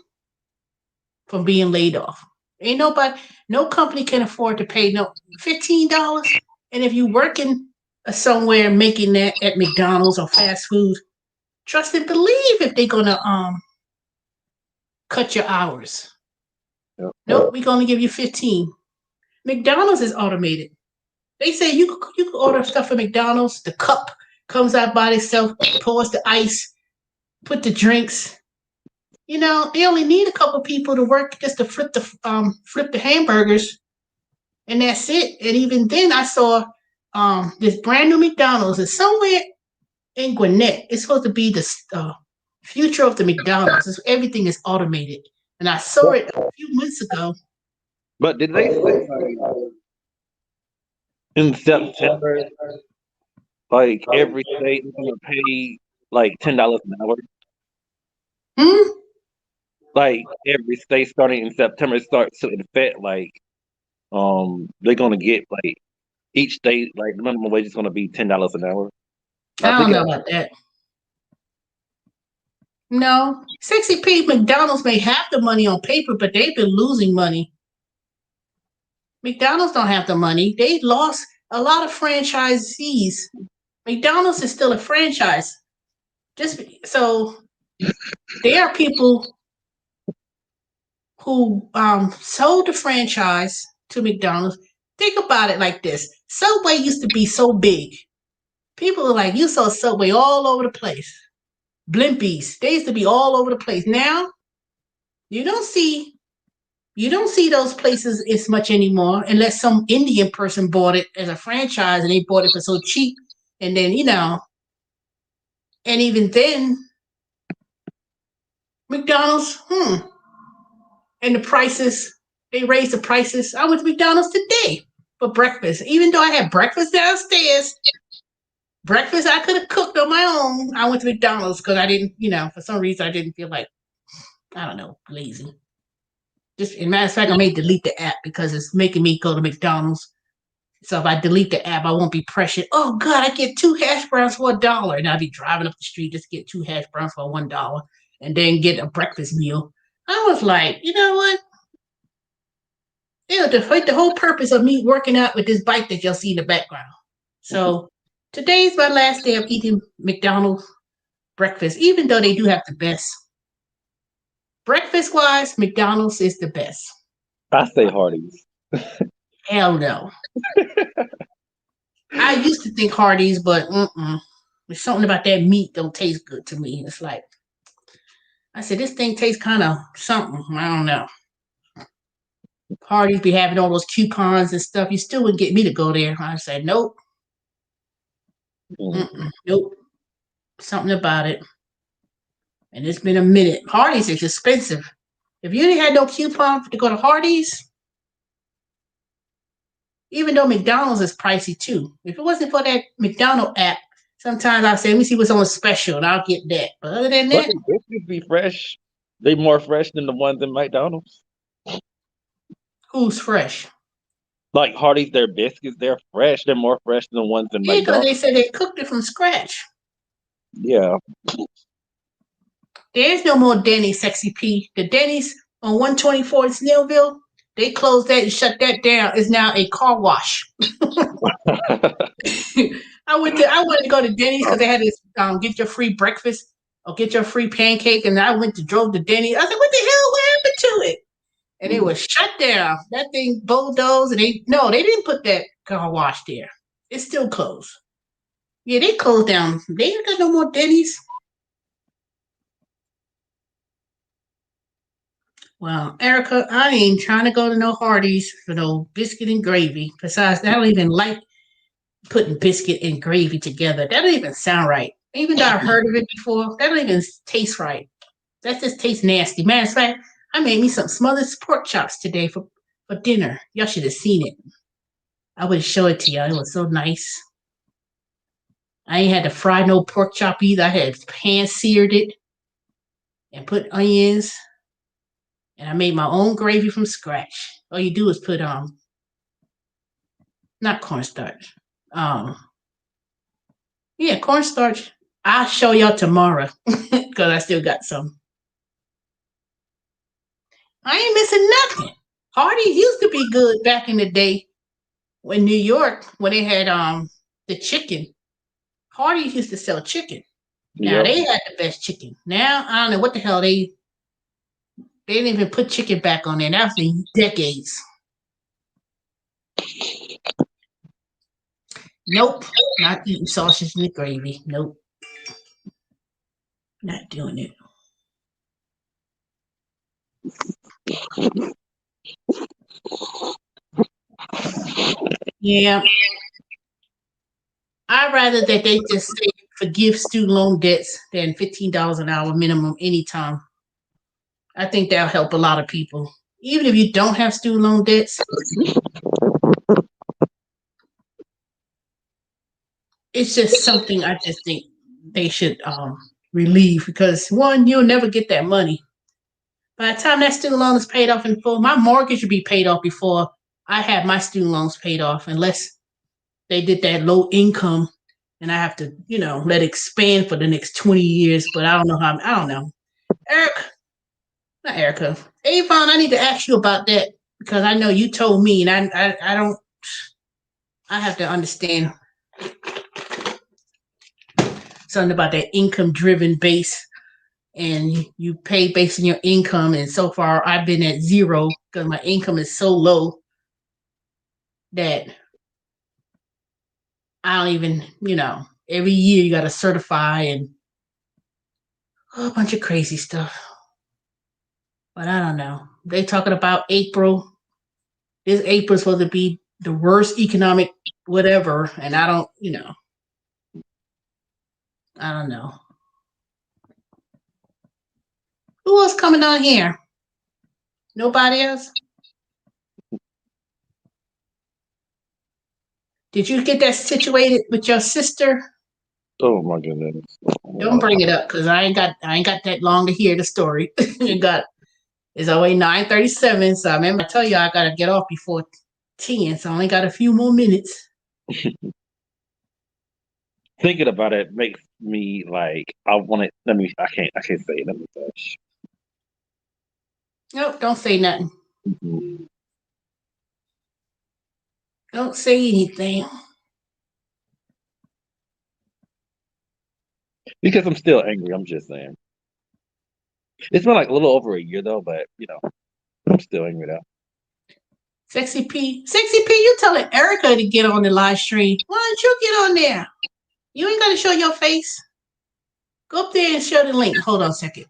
from being laid off. Ain't nobody, no company can afford to pay no $15. And if you working somewhere making that at McDonald's or fast food, trust and believe if they're gonna cut your hours. Yep. Nope, we're gonna give you 15. McDonald's is automated. They say you can order stuff from McDonald's. The cup comes out by itself, pours the ice, put the drinks. You know, they only need a couple people to work just to flip the hamburgers, and that's it. And even then, I saw this brand new McDonald's is somewhere in Gwinnett. It's supposed to be the future of the McDonald's. Everything is automated, and I saw it a few months ago. But did they say in September, like every state is gonna pay like $10 an hour? Like every state starting in September starts to affect like they're gonna get like each state like the minimum wage is gonna be $10 an hour. I don't know about that. No, 60p McDonald's may have the money on paper, but they've been losing money. McDonald's don't have the money. They lost a lot of franchisees. McDonald's is still a franchise. Just so there are people who sold the franchise to McDonald's. Think about it like this. Subway used to be so big. People are like, you saw Subway all over the place. Blimpies, they used to be all over the place. Now, you don't see those places as much anymore unless some Indian person bought it as a franchise and they bought it for so cheap. And then, you know, and even then, McDonald's, and the prices, they raised the prices. I went to McDonald's today for breakfast. Even though I had breakfast downstairs, breakfast I could have cooked on my own. I went to McDonald's because I didn't, you know, for some reason I didn't feel like, I don't know, lazy. Just, as a matter of fact, I may delete the app because it's making me go to McDonald's. So if I delete the app, I won't be pressured. Oh God, I get 2 hash browns for $1, and I'll be driving up the street just to get 2 hash browns for $1, and then get a breakfast meal. I was like, you know what? You know, the whole purpose of me working out with this bike that y'all see in the background. So today's my last day of eating McDonald's breakfast, even though they do have the best. Breakfast-wise, McDonald's is the best. I say Hardee's. Hell no. I used to think Hardee's, but there's something about that meat don't taste good to me. It's like, I said, this thing tastes kind of something. I don't know. Hardee's be having all those coupons and stuff. You still wouldn't get me to go there. I said, nope. Nope. Something about it. And it's been a minute. Hardee's is expensive. If you didn't have no coupon to go to Hardee's, even though McDonald's is pricey too. If it wasn't for that McDonald's app, sometimes I'll say, let me see what's on special, and I'll get that. But other than that, the biscuits be fresh. They more fresh than the ones in McDonald's. Who's fresh? Like Hardee's, their biscuits, they're fresh. They're more fresh than the ones in McDonald's. Because they said they cooked it from scratch. Yeah. There's no more Denny's, Sexy P. The Denny's on 124 in Snellville, they closed that and shut that down. It's now a car wash. I wanted to go to Denny's because they had this get your free breakfast or get your free pancake, and I drove to Denny's. I said, what the hell? What happened to it? And it was shut down. That thing bulldozed, and they didn't put that car wash there. It's still closed. Yeah, they closed down. They ain't got no more Denny's. Well, Erica, I ain't trying to go to no Hardee's for no biscuit and gravy. Besides, I don't even like putting biscuit and gravy together. That don't even sound right. Even though I've heard of it before, that don't even taste right. That just tastes nasty. Matter of fact, I made me some smothered pork chops today for dinner. Y'all should have seen it. I would show it to y'all. It was so nice. I ain't had to fry no pork chop either. I had pan seared it and put onions. And I made my own gravy from scratch. All you do is put not cornstarch. Yeah, cornstarch. I'll show y'all tomorrow because I still got some. I ain't missing nothing. Hardee's used to be good back in the day when New York, when they had the chicken. Hardee's used to sell chicken. Now they had the best chicken. Now I don't know what the hell they didn't even put chicken back on there. That was in decades. Nope, not eating sausage and gravy. Nope, not doing it. Yeah, I'd rather that they just say forgive student loan debts than $15 an hour minimum anytime. I think that'll help a lot of people. Even if you don't have student loan debts, it's just something I just think they should relieve because one, you'll never get that money. By the time that student loan is paid off in full, my mortgage would be paid off before I have my student loans paid off, unless they did that low income and I have to, let it expand for the next 20 years. But I don't know how. I don't know. Not Erica. Avon, I need to ask you about that because I know you told me, and I don't. I have to understand something about that income-driven base, and you pay based on your income. And so far, I've been at zero because my income is so low that I don't even, every year you got to certify and a bunch of crazy stuff. But I don't know. They talking about April. This April is supposed to be the worst economic whatever, and I don't, I don't know. Who else coming on here? Nobody else? Did you get that situated with your sister? Oh my goodness! Don't bring it up because I ain't got that long to hear the story. It's always 9:37, so I remember I tell you I gotta get off before 10, so I only got a few more minutes. Thinking about it makes me like I want it. I can't say it. Let me touch. Nope, don't say nothing. Mm-hmm. Don't say anything. Because I'm still angry. I'm just saying. It's been like a little over a year though, but I'm still angry though. Sexy P, you telling Erica to get on the live stream. Why don't you get on there? You ain't gotta show your face. Go up there and show the link. Hold on a second.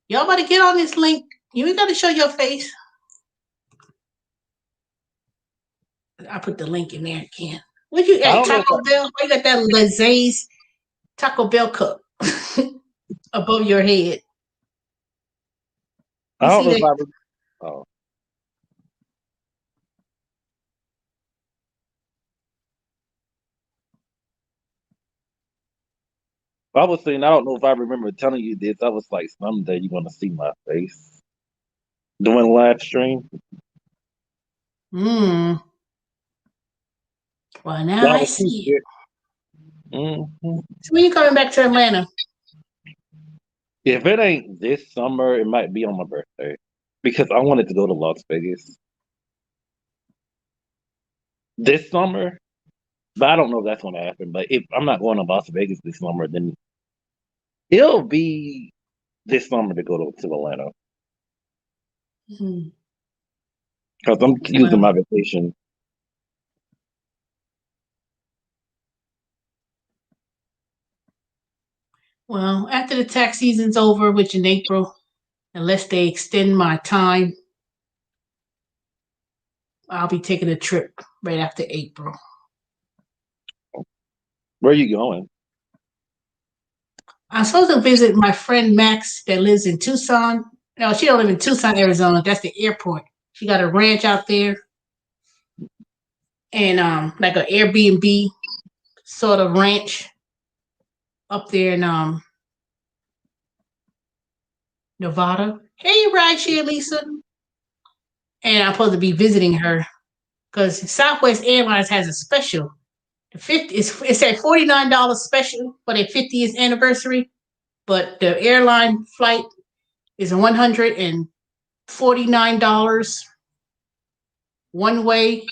Y'all about to get on this link. You ain't gotta show your face. I put the link in there again. What you at Taco Bell? Why you got that Lazay's Taco Bell cup above your head? I don't know if oh. I was saying, I don't know if I remember telling you this. I was like, someday you're going to see my face doing live stream. Well, now I see it. Mm-hmm. So when you coming back to Atlanta? If it ain't this summer, it might be on my birthday because I wanted to go to Las Vegas this summer, but I don't know if that's going to happen. But if I'm not going to Las Vegas this summer, then it'll be this summer to go to Atlanta Mhm. because I'm using Well, my vacation. well, after the tax season's over, which in April, unless they extend my time, I'll be taking a trip right after April. Where are you going? I'm supposed to visit my friend Max that lives in Tucson. No, she don't live in Tucson, Arizona. That's the airport. She got a ranch out there and like an Airbnb sort of ranch up there in Nevada. Hey, right here, Lisa. And I'm supposed to be visiting her because Southwest Airlines has a special. The 50 it's a $49 special for their 50th anniversary, but the airline flight is $149 one way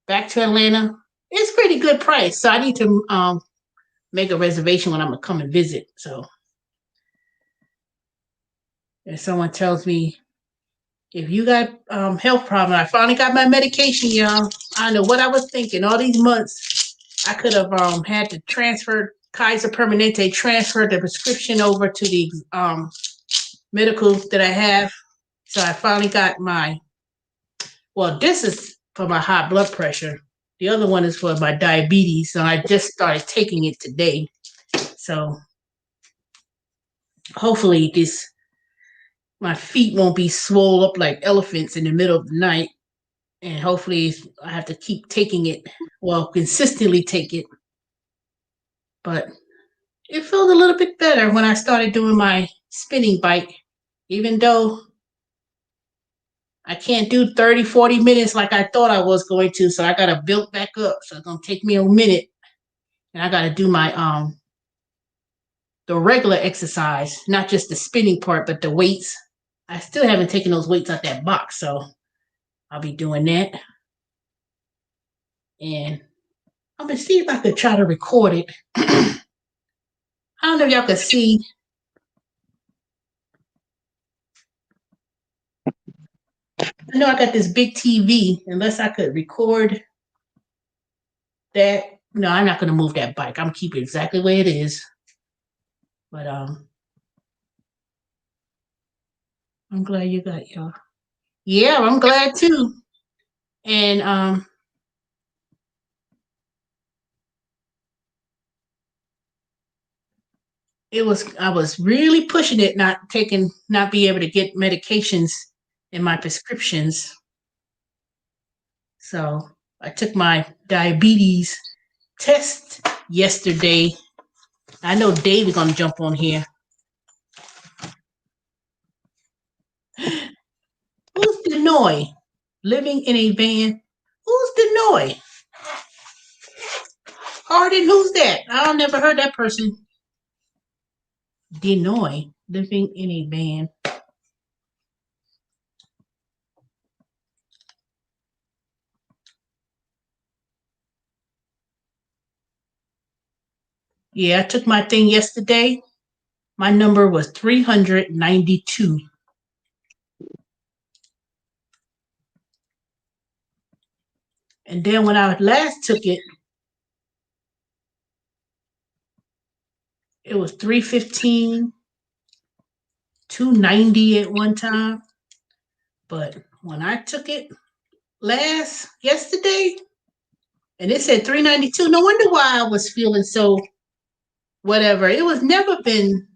back to Atlanta. It's pretty good price, so I need to make a reservation when I'm gonna come and visit. So if someone tells me if you got health problem, I finally got my medication, y'all. I know what I was thinking all these months. I could have had to transfer Kaiser Permanente, transfer the prescription over to the medical that I have. So I finally got my. Well, this is for my high blood pressure. The other one is for my diabetes. So I just started taking it today. So hopefully this my feet won't be swole up like elephants in the middle of the night. And hopefully I have to keep taking it, well, consistently take it. But it felt a little bit better when I started doing my spinning bike, even though I can't do 30, 40 minutes like I thought I was going to. So I got to build back up. So it's going to take me a minute. And I got to do my the regular exercise, not just the spinning part, but the weights. I still haven't taken those weights out that box, so I'll be doing that. And I'm gonna see if I could try to record it. I don't know if y'all can see. I know I got this big TV. Unless I could record that. No, I'm not gonna move that bike. I'm keeping it exactly where it is. But I'm glad you got y'all. Yeah, I'm glad too. And I was really pushing it, not be able to get medications in my prescriptions. So I took my diabetes test yesterday. I know Dave is gonna jump on here. Who's Denoy? Living in a van. Who's Denoy? Harden, who's that? I've never heard that person. Denoy, living in a van. Yeah, I took my thing yesterday. My number was 392. And then when I last took it, it was 315, 290 at one time. But when I took it yesterday, and it said 392, no wonder why I was feeling so whatever. It never been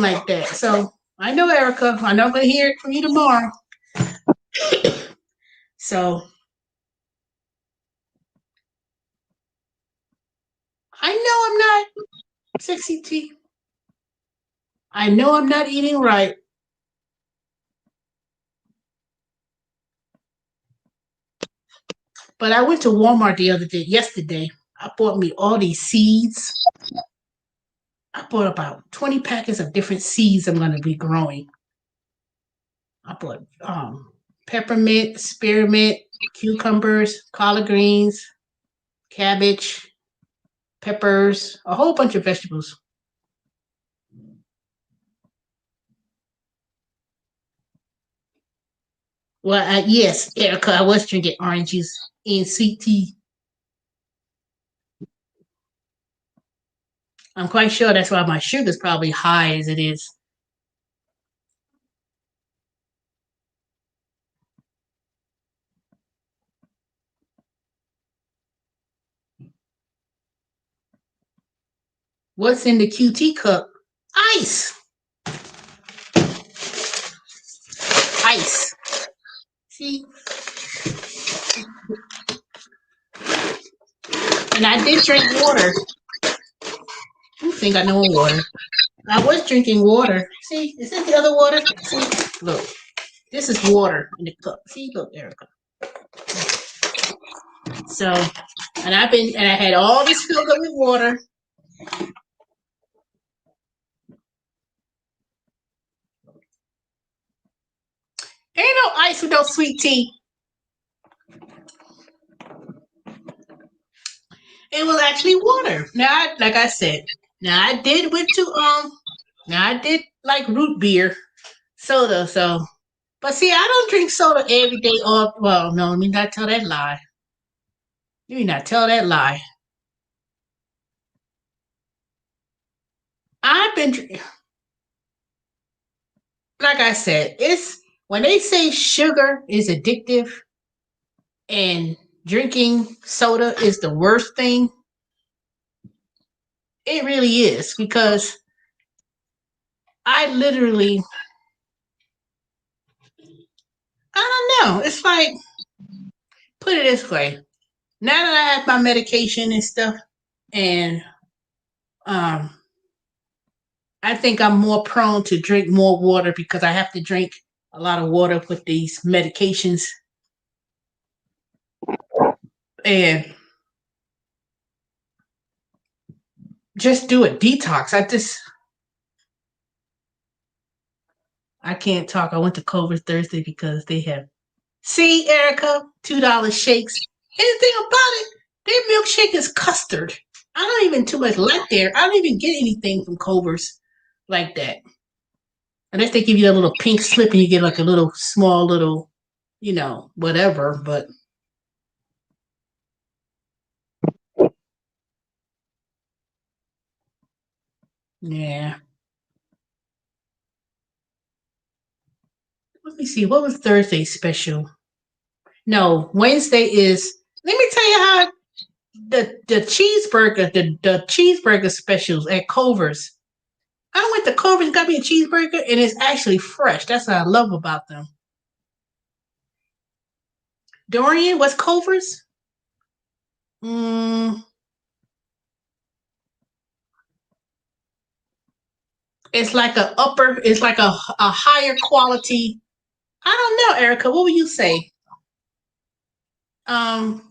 like that. So I know, Erica, I know I'm gonna hear it from you tomorrow. So I know I'm not 60T. I know I'm not eating right. But I went to Walmart yesterday. I bought me all these seeds. I bought about 20 packets of different seeds I'm going to be growing. I bought peppermint, spearmint, cucumbers, collard greens, cabbage, peppers, a whole bunch of vegetables. Well, yes, Erica, I was drinking orange juice and sweet tea. I'm quite sure that's why my sugar's probably high as it is. What's in the QT cup? Ice. Ice. See? And I did drink water. I think I know water. I was drinking water. See, is this the other water? See, look. This is water in the cup. See, look, Erica. So, and I had all this filled up with water. Ain't no ice with no sweet tea. It was actually water. Now, like I said, I did like root beer, soda. So, but see, I don't drink soda every day. Or well, no, let me not tell that lie. Let me not tell that lie. I've been, like I said, it's when they say sugar is addictive and drinking soda is the worst thing. It really is because I literally, I don't know. It's like, put it this way. Now that I have my medication and stuff, and um, I think I'm more prone to drink more water because I have to drink a lot of water with these medications. And just do a detox. I can't talk. I went to Culver's Thursday because they have, see, Erica, $2 shakes. Anything about it, their milkshake is custard. I don't even too much like there. I don't even get anything from Culver's like that. Unless they give you a little pink slip and you get like a little small little, whatever. But yeah. Let me see. What was Thursday's special? No, Wednesday is. Let me tell you how the cheeseburger specials at Culver's. I went to Culver's, got me a cheeseburger, and it's actually fresh. That's what I love about them. Dorian, what's Culver's? It's like it's like a higher quality. I don't know, Erica. What would you say? Not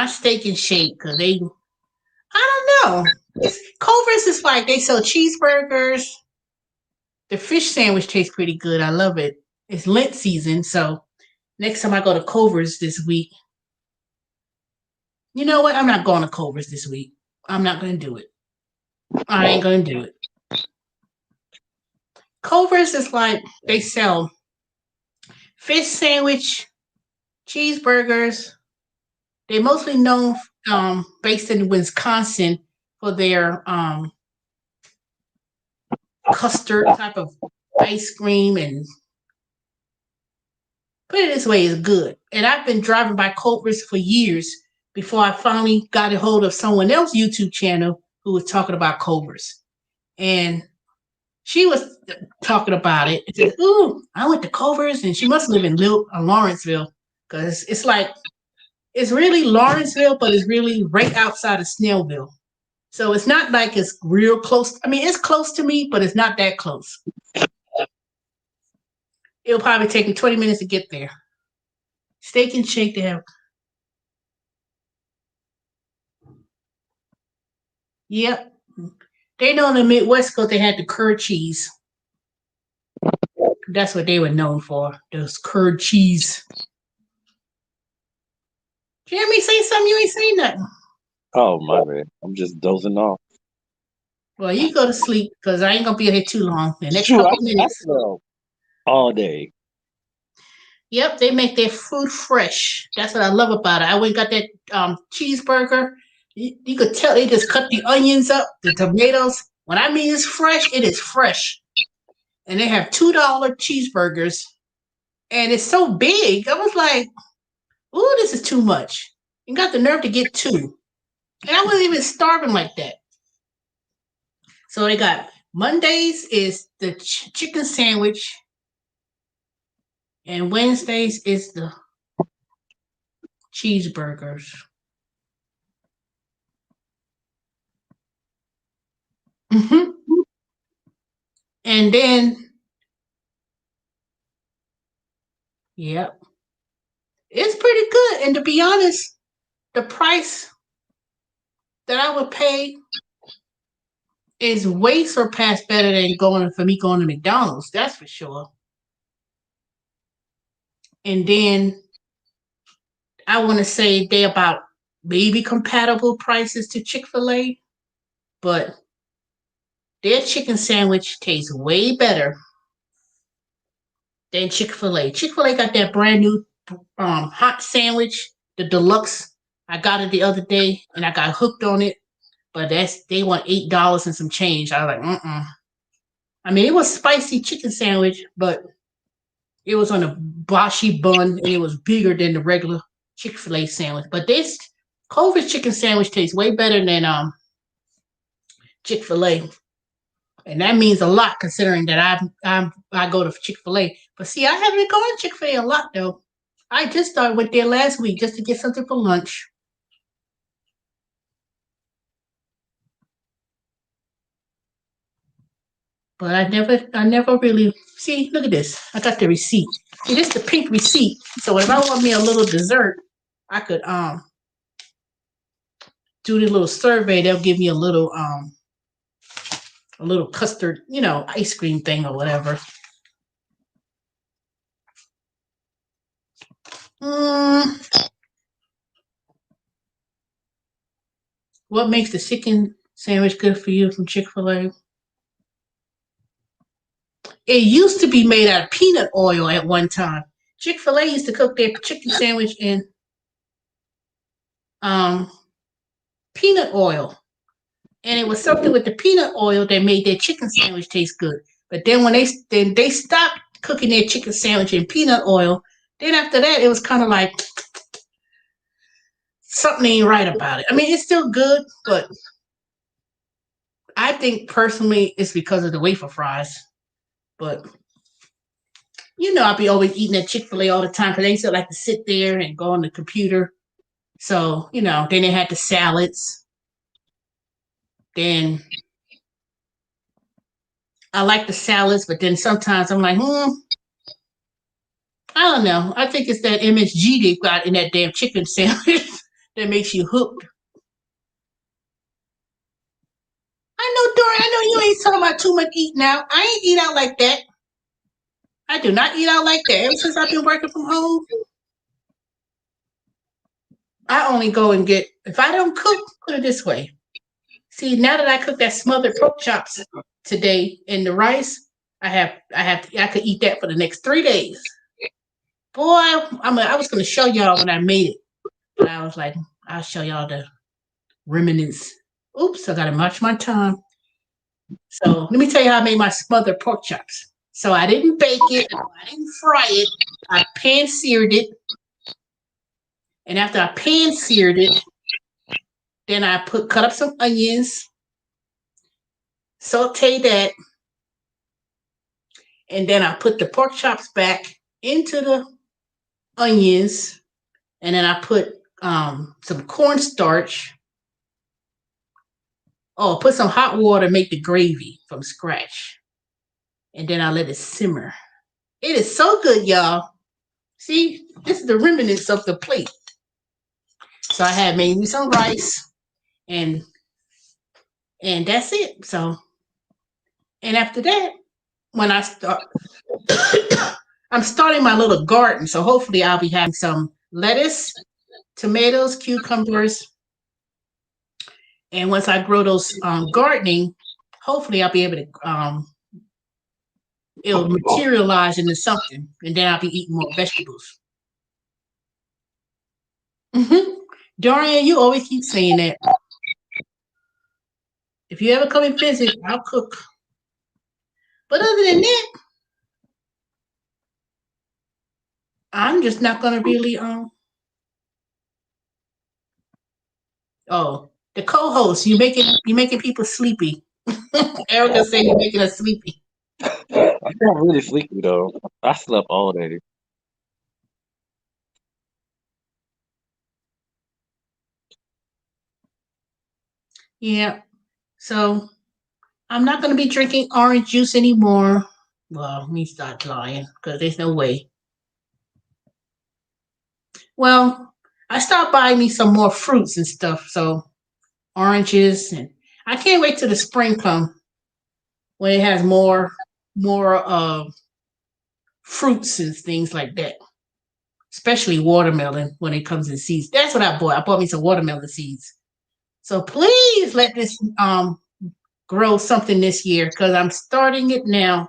Steak and Shake because I don't know. Culver's is like they sell cheeseburgers. The fish sandwich tastes pretty good. I love it. It's Lent season, so next time I go to Culver's this week, you know what? I'm not going to Culver's this week. I'm not going to do it. I ain't going to do it. Culver's is like they sell fish sandwich, cheeseburgers. They're mostly known based in Wisconsin for their custard type of ice cream, and put it this way, is good. And I've been driving by Culver's for years before I finally got a hold of someone else's YouTube channel who was talking about Culver's. And she was talking about it. And said, ooh, I went to Culver's, and she must live in Lawrenceville because it's really Lawrenceville, but it's really right outside of Snellville. So it's not like it's real close. I mean, it's close to me, but it's not that close. It'll probably take me 20 minutes to get there. Steak and Shake, they have. Yep. They know in the Midwest because they had the curd cheese. That's what they were known for. Those curd cheese. Jeremy, say something. You ain't saying nothing. Oh my bad. I'm just dozing off. Well, you go to sleep because I ain't gonna be here too long. The next Shoot, couple I minutes. slept all day. Yep, they make their food fresh. That's what I love about it. I went and got that cheeseburger. You could tell they just cut the onions up, the tomatoes. When I mean it's fresh, it is fresh. And they have $2 cheeseburgers, and it's so big. I was like, "Ooh, this is too much." You got the nerve to get two, and I wasn't even starving like that. So they got Mondays is the chicken sandwich, and Wednesdays is the cheeseburgers. hmm And then, yep, it's pretty good. And to be honest, the price that I would pay is way surpassed better than going for me going to McDonald's. That's for sure. And then I want to say they about maybe compatible prices to Chick-fil-A, but their chicken sandwich tastes way better than Chick-fil-A. Chick-fil-A got that brand new hot sandwich, the deluxe. I got it the other day and I got hooked on it, but they want $8 and some change. I was like, I mean, it was spicy chicken sandwich, but it was on a boshi bun and it was bigger than the regular Chick-fil-A sandwich. But this Culver's chicken sandwich tastes way better than Chick-fil-A. And that means a lot considering that I go to Chick-fil-A. But see, I haven't been going to Chick-fil-A a lot though. I just started went there last week just to get something for lunch. But I never really see. Look at this. I got the receipt. See, this is the pink receipt. So if I want me a little dessert, I could do the little survey. They'll give me a little custard, ice cream thing or whatever. What makes the chicken sandwich good for you from Chick-fil-A? It used to be made out of peanut oil at one time. Chick-fil-A used to cook their chicken sandwich in peanut oil. And it was something with the peanut oil that made their chicken sandwich taste good. But then when they stopped cooking their chicken sandwich in peanut oil, then after that it was kind of like something ain't right about it. I mean, it's still good, but I think personally it's because of the wafer fries. But I'll be always eating at Chick-fil-A all the time because they used to like to sit there and go on the computer. So, then they had the salads. Then I like the salads, but then sometimes I'm like, I don't know. I think it's that MSG they've got in that damn chicken sandwich that makes you hooked. I know, Dory, I know you ain't talking about too much eating out. I ain't eat out like that. I do not eat out like that. Ever since I've been working from home, I only go and get, if I don't cook, put it this way. See, now that I cook that smothered pork chops today in the rice, I could eat that for the next 3 days. Boy, I was going to show y'all when I made it. But I was like, I'll show y'all the remnants. Oops, I got to watch my time. So let me tell you how I made my smothered pork chops. So I didn't bake it. I didn't fry it. I pan-seared it. And after I pan-seared it, then I cut up some onions, saute that, and then I put the pork chops back into the onions, and then I put some cornstarch. Oh, put some hot water, make the gravy from scratch. And then I let it simmer. It is so good, y'all. See, this is the remnants of the plate. So I had made me some rice and And that's it. So, and after that, when I start, I'm starting my little garden. So hopefully I'll be having some lettuce, tomatoes, cucumbers. And once I grow those gardening, hopefully I'll be able to, it'll materialize into something. And then I'll be eating more vegetables. Dorian, you always keep saying that. If you ever come and visit, I'll cook. But other than that, I'm just not gonna really oh, the co-host, you making people sleepy. Erica said you're making us sleepy. I'm not really sleepy though. I slept all day. Yeah. So I'm not gonna be drinking orange juice anymore. Well, let me start lying, because there's no way. Well, I stopped buying me some more fruits and stuff. So oranges, and I can't wait till the spring come when it has more fruits and things like that. Especially watermelon when it comes in seeds. That's what I bought. I bought me some watermelon seeds. So please let this grow something this year, because I'm starting it now.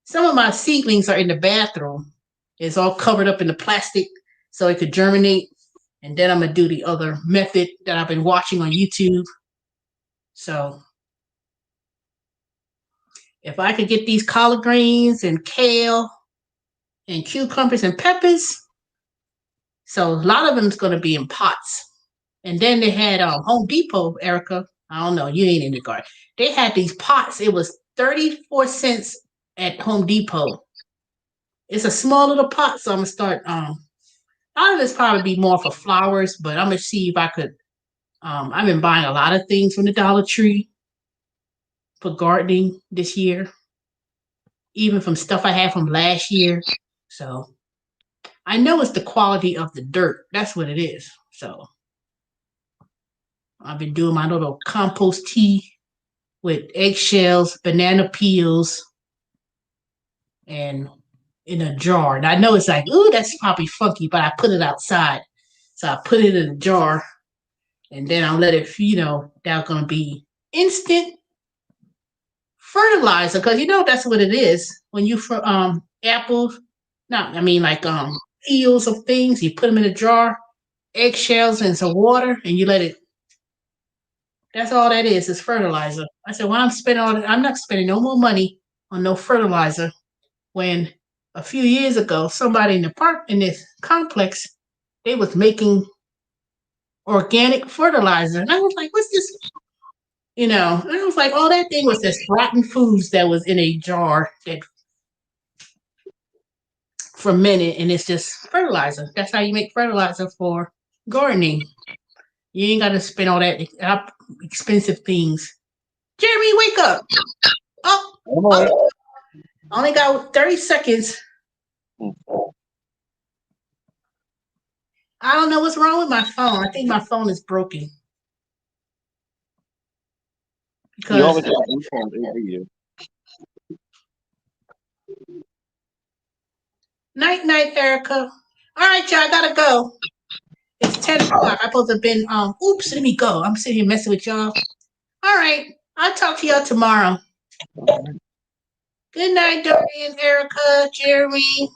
Some of my seedlings are in the bathroom. It's all covered up in the plastic so it could germinate. And then I'm gonna do the other method that I've been watching on YouTube. So if I could get these collard greens and kale and cucumbers and peppers, so a lot of them is going to be in pots. And then they had Home Depot, Erica. I don't know, you ain't in the garden. They had these pots. It was 34 cents at Home Depot. It's a small little pot, so I'm gonna start. A lot of this probably be more for flowers, but I'm gonna see if I could. I've been buying a lot of things from the Dollar Tree for gardening this year, even from stuff I had from last year. So I know it's the quality of the dirt. That's what it is. So I've been doing my little compost tea with eggshells, banana peels, and in a jar. And I know it's like, ooh, that's probably funky, but I put it outside. So I put it in a jar, and then I'll let it, that's going to be instant fertilizer, because that's what it is. When you for apples, peels of things, you put them in a jar, eggshells and some water, and you let it. That's all that is fertilizer. I said, well, I'm not spending no more money on no fertilizer. When a few years ago, somebody in the park in this complex, they was making organic fertilizer. And I was like, what's this? And I was like, oh, that thing was just rotten foods that was in a jar that fermented, and it's just fertilizer. That's how you make fertilizer for gardening. You ain't got to spend all that expensive things. Jeremy, wake up. Oh, only got 30 seconds. I don't know what's wrong with my phone. I think my phone is broken. You always got every year. Night, Erica. All right, y'all, I gotta go. It's 10 o'clock. I'm supposed to have been, oops, let me go. I'm sitting here messing with y'all. All right, I'll talk to y'all tomorrow. Good night, Dorian, Erica, Jeremy,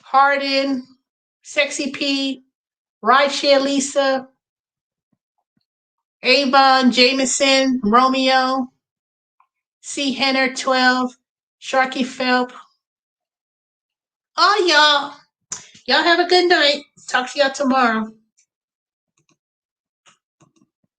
Hardin, Sexy P, Rideshare Lisa, Avon, Jameson, Romeo, C. Henner 12, Sharky Phelp. Oh, y'all have a good night. Talk to y'all tomorrow.